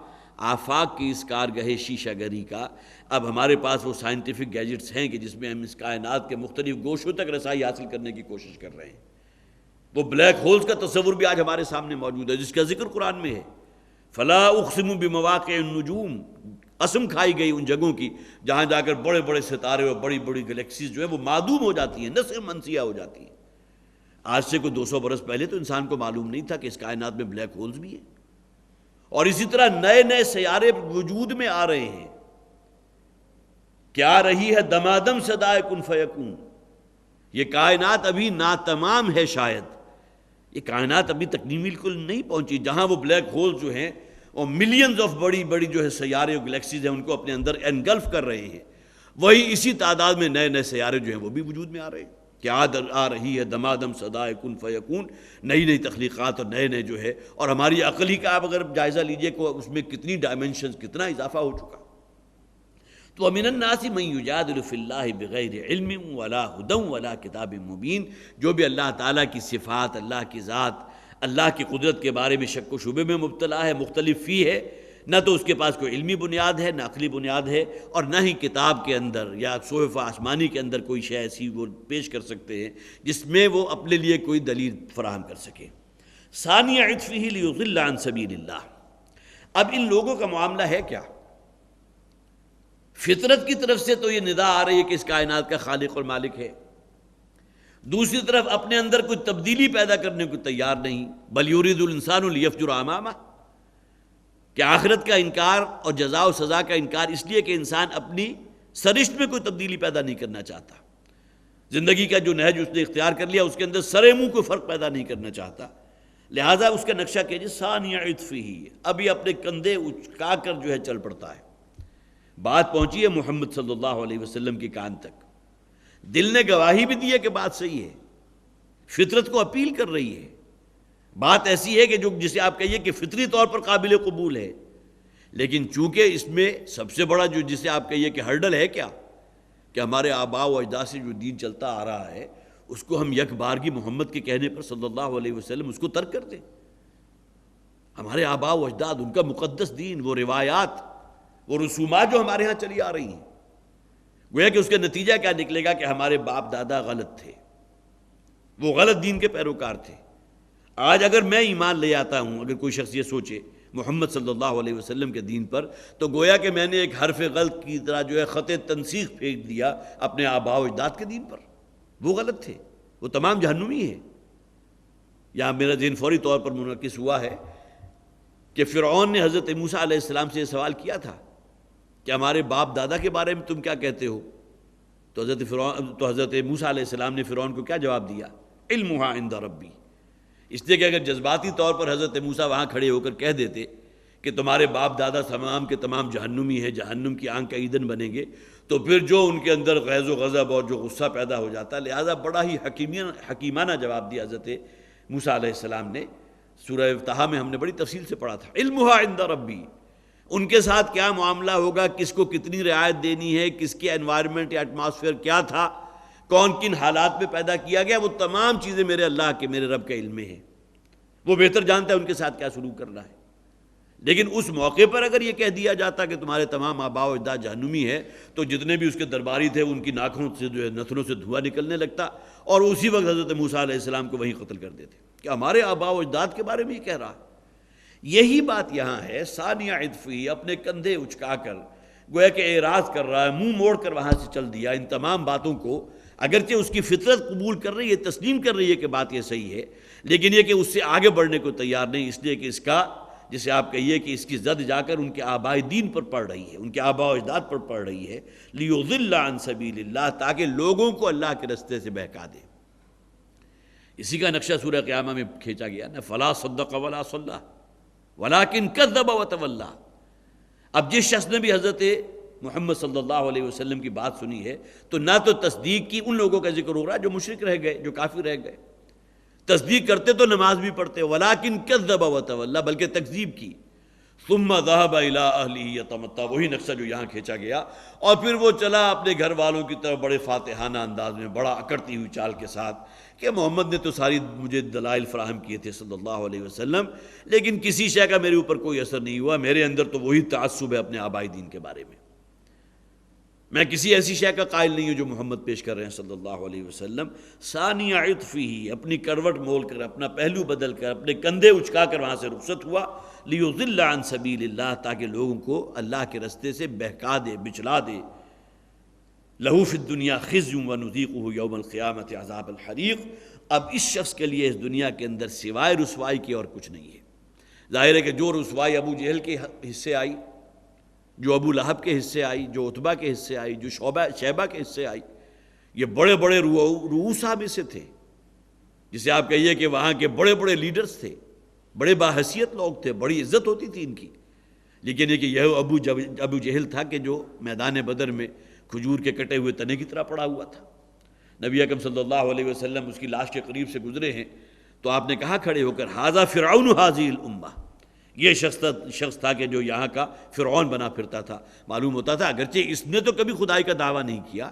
آفاق کی اس کارگاہ شیشہ گری کا۔ اب ہمارے پاس وہ سائنٹیفک گیجٹس ہیں کہ جس میں ہم اس کائنات کے مختلف گوشوں تک رسائی حاصل کرنے کی کوشش کر رہے ہیں۔ وہ بلیک ہولز کا تصور بھی آج ہمارے سامنے موجود ہے، جس کا ذکر قرآن میں ہے۔ فلا اقسم بمواقع النجوم، قسم کھائی گئی ان جگہوں کی جہاں جا کر بڑے بڑے ستارے اور بڑی بڑی گلیکسیز جو ہیں وہ معدوم ہو جاتی ہیں، نسخ منسیہ ہو جاتی ہیں۔ آج سے کوئی 200 برس پہلے تو انسان کو معلوم نہیں تھا کہ اس کائنات میں بلیک ہولز بھی ہیں، اور اسی طرح نئے نئے سیارے وجود میں آ رہے ہیں۔ کیا رہی ہے دمادم صدائے کن فیکون۔ یہ کائنات ابھی ناتمام ہے، شاید یہ کائنات ابھی تکمیل بالکل نہیں پہنچی، جہاں وہ بلیک ہول جو ہیں اور ملینز آف بڑی بڑی جو ہے سیارے اور گلیکسیز ہیں ان کو اپنے اندر انگلف کر رہے ہیں، وہی اسی تعداد میں نئے نئے سیارے جو ہیں وہ بھی وجود میں آ رہے ہیں۔ کیا آ رہی ہے دمادم صدائے کن فیکون، نئی نئی تخلیقات اور نئے نئے جو ہے، اور ہماری عقل ہی کا آپ اگر جائزہ لیجئے کہ اس میں کتنی ڈائمنشنز، کتنا اضافہ ہو چکا۔ تو وَمِنَ النَّاسِ مَن يُجَادِلُ فِي اللَّهِ بِغَيْرِ عِلْمٍ وَلَا هُدًى وَلَا کِتَابٍ مُبِینٍ، جو بھی اللہ تعالیٰ کی صفات، اللہ کی ذات، اللہ کی قدرت کے بارے میں شک و شبے میں مبتلا ہے، مختلف فی ہے، نہ تو اس کے پاس کوئی علمی بنیاد ہے، نہ عقلی بنیاد ہے، اور نہ ہی کتاب کے اندر یا صحف آسمانی کے اندر کوئی شے ایسی وہ پیش کر سکتے ہیں جس میں وہ اپنے لیے کوئی دلیل فراہم کر سکے۔ ثانی عطفہ لیضل عن سبیل اللہ۔ اب ان لوگوں کا معاملہ ہے کیا؟ فطرت کی طرف سے تو یہ ندا آ رہی ہے کہ اس کائنات کا خالق اور مالک ہے، دوسری طرف اپنے اندر کوئی تبدیلی پیدا کرنے کو تیار نہیں۔ بل یرید الانسان لیفجر امامہ، کہ آخرت کا انکار اور جزا و سزا کا انکار اس لیے کہ انسان اپنی سرشت میں کوئی تبدیلی پیدا نہیں کرنا چاہتا، زندگی کا جو نہج اس نے اختیار کر لیا اس کے اندر سرے منہ کوئی فرق پیدا نہیں کرنا چاہتا، لہٰذا اس کا نقشہ کیجیے ثانی عطفہ، ابھی اپنے کندھے اچکا کر جو ہے چل پڑتا ہے۔ بات پہنچی ہے محمد صلی اللہ علیہ وسلم کے کان تک، دل نے گواہی بھی دی ہے کہ بات صحیح ہے، فطرت کو اپیل کر رہی ہے، بات ایسی ہے کہ جو جسے آپ کہیے کہ فطری طور پر قابل قبول ہے، لیکن چونکہ اس میں سب سے بڑا جو جسے آپ کہیے کہ ہرڈل ہے کیا، کہ ہمارے آباء و اجداد سے جو دین چلتا آ رہا ہے اس کو ہم یک بارگی محمد کے کہنے پر صلی اللہ علیہ وسلم اس کو ترک کر دیں۔ ہمارے آباء و اجداد، ان کا مقدس دین، وہ روایات، وہ رسومات جو ہمارے ہاں چلی آ رہی ہیں، گویا کہ اس کا نتیجہ کیا نکلے گا کہ ہمارے باپ دادا غلط تھے، وہ غلط دین کے پیروکار تھے۔ آج اگر میں ایمان لے آتا ہوں، اگر کوئی شخص یہ سوچے محمد صلی اللہ علیہ وسلم کے دین پر، تو گویا کہ میں نے ایک حرف غلط کی طرح جو ہے خط تنسیخ پھینک دیا اپنے آباء و اجداد کے دین پر، وہ غلط تھے، وہ تمام جہنمی ہیں۔ یہاں میرا ذہن فوری طور پر منعکس ہوا ہے کہ فرعون نے حضرت موسیٰ علیہ السلام سے یہ سوال کیا تھا کہ ہمارے باپ دادا کے بارے میں تم کیا کہتے ہو؟ تو حضرت موسیٰ علیہ السلام نے فرعون کو کیا جواب دیا؟ علمھا عند ربی۔ اس لیے کہ اگر جذباتی طور پر حضرت موسیٰ وہاں کھڑے ہو کر کہہ دیتے کہ تمہارے باپ دادا تمام کے تمام جہنمی ہیں، جہنم کی آنکھ کا ایندھن بنیں گے، تو پھر جو ان کے اندر غیظ و غضب اور جو غصہ پیدا ہو جاتا، لہٰذا بڑا ہی حکیمانہ جواب دیا حضرت موسیٰ علیہ السلام نے۔ سورہ طٰہٰ میں ہم نے بڑی تفصیل سے پڑھا تھا، علمھا عند ربی۔ ان کے ساتھ کیا معاملہ ہوگا، کس کو کتنی رعایت دینی ہے، کس کے انوائرمنٹ یا ایٹماسفیئر کیا تھا، کون کن حالات میں پیدا کیا گیا، وہ تمام چیزیں میرے اللہ کے، میرے رب کے علم میں ہیں، وہ بہتر جانتا ہے ان کے ساتھ کیا سلوک کرنا ہے۔ لیکن اس موقع پر اگر یہ کہہ دیا جاتا کہ تمہارے تمام آباء و اجداد جہنمی ہیں، تو جتنے بھی اس کے درباری تھے ان کی ناکھوں سے جو ہے نتنوں سے دھواں نکلنے لگتا، اور اسی وقت حضرت موسیٰ علیہ السلام کو وہیں قتل کر دیتے کہ ہمارے آباء و اجداد کے بارے میں یہ کہہ رہا ہے۔ یہی بات یہاں ہے، ثانی عطفہ، اپنے کندھے اچکا کر گویا کہ اعراض کر رہا ہے، منہ موڑ کر وہاں سے چل دیا۔ ان تمام باتوں کو اگرچہ اس کی فطرت قبول کر رہی ہے، تسلیم کر رہی ہے کہ بات یہ صحیح ہے، لیکن یہ کہ اس سے آگے بڑھنے کو تیار نہیں، اس لیے کہ اس کا جسے آپ کہیے کہ اس کی زد جا کر ان کے آباء دین پر پڑ رہی ہے، ان کے آباء و اجداد پر پڑ رہی ہے، لیضل عن سبیل اللہ، تاکہ لوگوں کو اللہ کے رستے سے بہکا دے۔ اسی کا نقشہ سورہ قیامہ میں کھینچا گیا نا، فلا صدق ولا صلی ولکن کذب وتولی۔ اب جس شخص نے بھی حضرت محمد صلی اللہ علیہ وسلم کی بات سنی ہے تو نہ تو تصدیق کی، ان لوگوں کا ذکر ہو رہا ہے جو مشرک رہ گئے، جو کافر رہ گئے، تصدیق کرتے تو نماز بھی پڑھتے، ولکن کذب وتولی، بلکہ تکذیب کی، ثم ذهب الى اهله يتمتع، وہی نقشہ جو یہاں کھینچا گیا، اور پھر وہ چلا اپنے گھر والوں کی طرف بڑے فاتحانہ انداز میں، بڑا اکڑتی ہوئی چال کے ساتھ، کہ محمد نے تو ساری مجھے دلائل فراہم کیے تھے صلی اللہ علیہ وسلم، لیکن کسی شے کا میرے اوپر کوئی اثر نہیں ہوا، میرے اندر تو وہی تعصب ہے اپنے آبائی دین کے بارے میں، میں کسی ایسی شے کا قائل نہیں ہوں جو محمد پیش کر رہے ہیں صلی اللہ علیہ وسلم۔ ثانی عطفہ، اپنی کروٹ مول کر، اپنا پہلو بدل کر، اپنے کندھے اچکا کر وہاں سے رخصت ہوا، لیضل عن سبیل اللہ، تاکہ لوگوں کو اللہ کے رستے سے بہکا دے، بچلا دے۔ لہو فی الدنیا خزی ونذیقہ یوم القیامۃ عذاب الحریق، اب اس شخص کے لیے اس دنیا کے اندر سوائے رسوائی کی اور کچھ نہیں ہے۔ ظاہر ہے کہ جو رسوائی ابو جہل کے حصے آئی، جو ابو لہب کے حصے آئی، جو عتبہ کے حصے آئی، جو شیبہ کے حصے آئی، یہ بڑے بڑے رؤوسا میں سے تھے، جسے آپ کہیے کہ وہاں کے بڑے بڑے لیڈرز تھے، بڑے باحیثیت لوگ تھے، بڑی عزت ہوتی تھی ان کی، لیکن یہ ابو جہل تھا کہ جو میدان بدر میں کھجور کے کٹے ہوئے تنے کی طرح پڑا ہوا تھا۔ نبی اکرم صلی اللہ علیہ وسلم اس کی لاش کے قریب سے گزرے ہیں تو آپ نے کہا کھڑے ہو کر، ھذا فرعون ھذہ الامہ، یہ شخص تھا کہ جو یہاں کا فرعون بنا پھرتا تھا۔ معلوم ہوتا تھا اگرچہ اس نے تو کبھی خدائی کا دعویٰ نہیں کیا،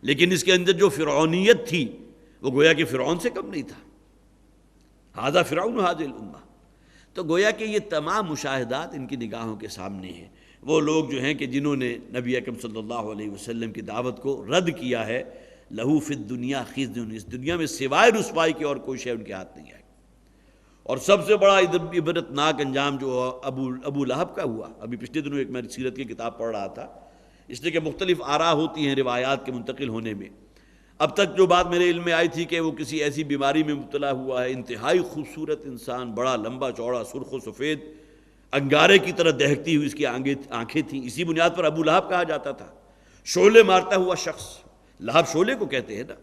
لیکن اس کے اندر جو فرعونیت تھی وہ گویا کہ فرعون سے کم نہیں تھا۔ ھذا فرعون ھذہ الامہ، تو گویا کہ یہ تمام مشاہدات ان کی نگاہوں کے سامنے ہیں۔ وہ لوگ جو ہیں کہ جنہوں نے نبی اکرم صلی اللہ علیہ وسلم کی دعوت کو رد کیا ہے، لہو فی الدنیا خزی، اس دنیا میں سوائے رسوائی کے اور کوئی شے ان کے ہاتھ نہیں آئے۔ اور سب سے بڑا عبرتناک انجام جو ابو لہب کا ہوا، ابھی پچھلے دنوں ایک میں سیرت کی کتاب پڑھ رہا تھا، اس لیے کہ مختلف آراء ہوتی ہیں روایات کے منتقل ہونے میں۔ اب تک جو بات میرے علم میں آئی تھی کہ وہ کسی ایسی بیماری میں مبتلا ہوا ہے، انتہائی خوبصورت انسان، بڑا لمبا چوڑا، سرخ و سفید، انگارے کی طرح دہکتی ہوئی اس کی آنکھیں تھیں، اسی بنیاد پر ابو لہب کہا جاتا تھا، شعلے مارتا ہوا شخص، لہب شعلے کو کہتے ہیں نا،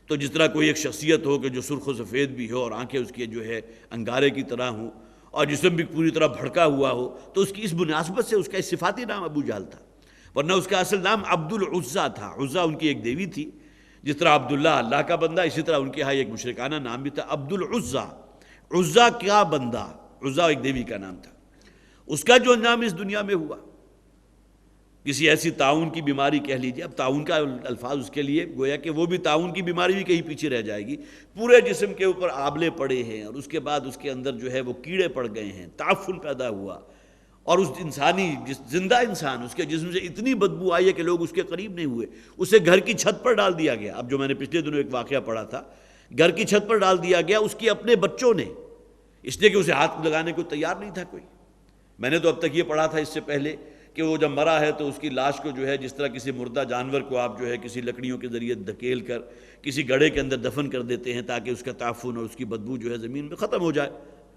تو جس طرح کوئی ایک شخصیت ہو کہ جو سرخ و سفید بھی ہو اور آنکھیں اس کی جو ہے انگارے کی طرح ہوں اور جسم بھی پوری طرح بھڑکا ہوا ہو، تو اس کی اس مناسبت سے اس کا صفاتی نام ابو جہل تھا، ورنہ اس کا اصل نام عبد العزیٰ تھا۔ عزیٰ ان کی ایک دیوی تھی، جس طرح عبداللہ اللہ کا بندہ، اسی طرح ان کے ہاں ایک مشرکانہ نام بھی تھا عبد العزیٰ، عزیٰ کیا بندہ، عزیٰ ایک دیوی کا نام تھا۔ اس کا جو انجام اس دنیا میں ہوا، کسی ایسی تعاون کی بیماری کہہ لیجیے، اب تعاون کا الفاظ اس کے لیے گویا کہ وہ بھی تعاون کی بیماری بھی کہیں پیچھے رہ جائے گی، پورے جسم کے اوپر آبلے پڑے ہیں اور اس کے بعد اس کے اندر جو ہے وہ کیڑے پڑ گئے ہیں، تعفن پیدا ہوا، اور اس زندہ انسان، اس کے جسم سے اتنی بدبو آئی ہے کہ لوگ اس کے قریب نہیں ہوئے، اسے گھر کی چھت پر ڈال دیا گیا۔ اب جو میں نے پچھلے دنوں ایک واقعہ پڑھا تھا، گھر کی چھت پر ڈال دیا گیا اس کے اپنے بچوں نے، اس لیے کہ اسے ہاتھ لگانے کو تیار نہیں تھا کوئی۔ میں نے تو اب تک یہ پڑھا تھا اس سے پہلے کہ وہ جب مرا ہے تو اس کی لاش کو جو ہے جس طرح کسی مردہ جانور کو آپ جو ہے کسی لکڑیوں کے ذریعے دھکیل کر کسی گڑھے کے اندر دفن کر دیتے ہیں تاکہ اس کا تعفن اور اس کی بدبو جو ہے زمین میں ختم ہو جائے،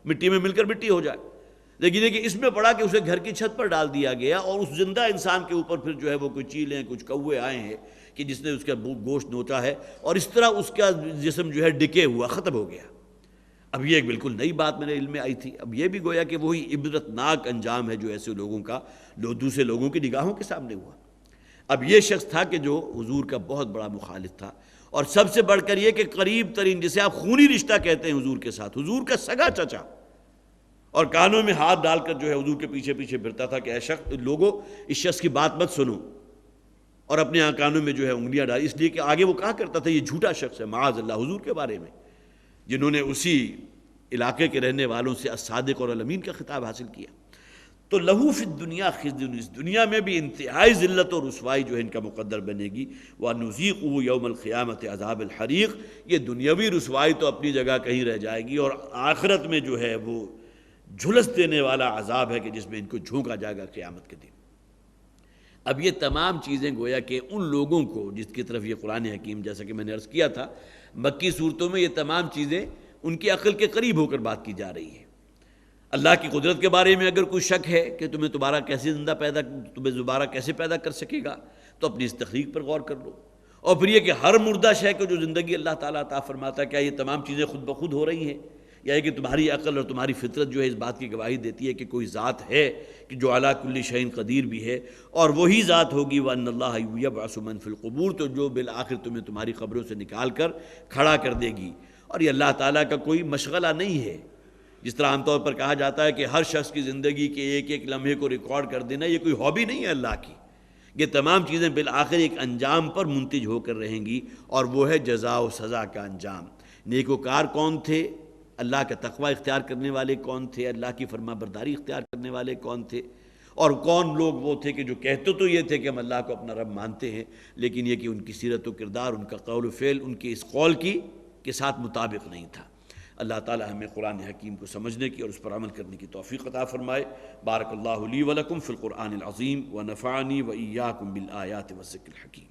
مٹی میں مل کر مٹی ہو جائے، لیکن یہ کہ اس میں پڑا کہ اسے گھر کی چھت پر ڈال دیا گیا اور اس زندہ انسان کے اوپر پھر جو ہے وہ کچھ چیلیں، کچھ کوے آئے ہیں کہ جس نے اس کا گوشت نوچا ہے اور اس طرح اس کا جسم جو ہے ڈکے ہوا، ختم ہو گیا۔ اب یہ ایک بالکل نئی بات میرے علم میں آئی تھی، اب یہ بھی گویا کہ وہی عبرتناک انجام ہے جو ایسے لوگوں کا دوسرے لوگوں کی نگاہوں کے سامنے ہوا۔ اب یہ شخص تھا کہ جو حضور کا بہت بڑا مخالف تھا، اور سب سے بڑھ کر یہ کہ قریب ترین، جسے آپ خونی رشتہ کہتے ہیں حضور کے ساتھ، حضور کا سگا چچا، اور کانوں میں ہاتھ ڈال کر جو ہے حضور کے پیچھے پیچھے پھرتا تھا کہ اے شخص، لوگوں اس شخص کی بات مت سنو، اور اپنے کانوں میں جو ہے انگلیاں ڈالی، اس لیے کہ آگے وہ کہا کرتا تھا یہ جھوٹا شخص ہے معاذ اللہ حضور کے بارے میں، جنہوں نے اسی علاقے کے رہنے والوں سے الصادق اور الامین کا خطاب حاصل کیا۔ تو لہو فی الدنیا خزی، اس دنیا میں بھی انتہائی ذلت اور رسوائی جو ہے ان کا مقدر بنے گی، وَنُذِيقُهُ يَوْمَ الْقِيَامَةِ عَذَابَ الْحَرِيقِ، یہ دنیاوی رسوائی تو اپنی جگہ کہیں رہ جائے گی، اور آخرت میں جو ہے وہ جھلس دینے والا عذاب ہے کہ جس میں ان کو جھونکا جائے گا قیامت کے دن۔ اب یہ تمام چیزیں گویا کہ ان لوگوں کو جس کی طرف یہ قرآن حکیم، جیسا کہ میں نے عرض کیا تھا، مکی صورتوں میں یہ تمام چیزیں ان کی عقل کے قریب ہو کر بات کی جا رہی ہے۔ اللہ کی قدرت کے بارے میں اگر کوئی شک ہے کہ تمہیں دوبارہ کیسے پیدا کر سکے گا، تو اپنی اس تخلیق پر غور کر لو، اور پھر یہ کہ ہر مردہ شے کو جو زندگی اللہ تعالیٰ عطا فرماتا ہے، کیا یہ تمام چیزیں خود بخود ہو رہی ہیں، یا کہ تمہاری عقل اور تمہاری فطرت جو ہے اس بات کی گواہی دیتی ہے کہ کوئی ذات ہے کہ جو علی کل شیء قدیر بھی ہے، اور وہی ذات ہوگی وَأَنَّ اللَّهَ يَبْعَثُ مَن فِي الْقُبُورِ، تو جو بالآخر تمہیں تمہاری قبروں سے نکال کر کھڑا کر دے گی۔ اور یہ اللہ تعالیٰ کا کوئی مشغلہ نہیں ہے جس طرح عام طور پر کہا جاتا ہے کہ ہر شخص کی زندگی کے ایک ایک لمحے کو ریکارڈ کر دینا یہ کوئی ہابی نہیں ہے اللہ کی. یہ تمام چیزیں بالآخر ایک انجام پر منتج ہو کر رہیں گی، اور وہ ہے جزا و سزا کا انجام. نیکوکار کون تھے؟ اللہ کا تقوی اختیار کرنے والے کون تھے؟ اللہ کی فرما برداری اختیار کرنے والے کون تھے؟ اور کون لوگ وہ تھے کہ جو کہتے تو یہ تھے کہ ہم اللہ کو اپنا رب مانتے ہیں، لیکن یہ کہ ان کی سیرت و کردار، ان کا قول و فعل ان کے اس قول کے ساتھ مطابق نہیں تھا. اللہ تعالی ہمیں قرآن حکیم کو سمجھنے کی اور اس پر عمل کرنے کی توفیق عطا فرمائے. بارک اللہ لی ولکم فی القرآن العظیم ونفعنی وإیاکم بالآیات والذکر الحکیم.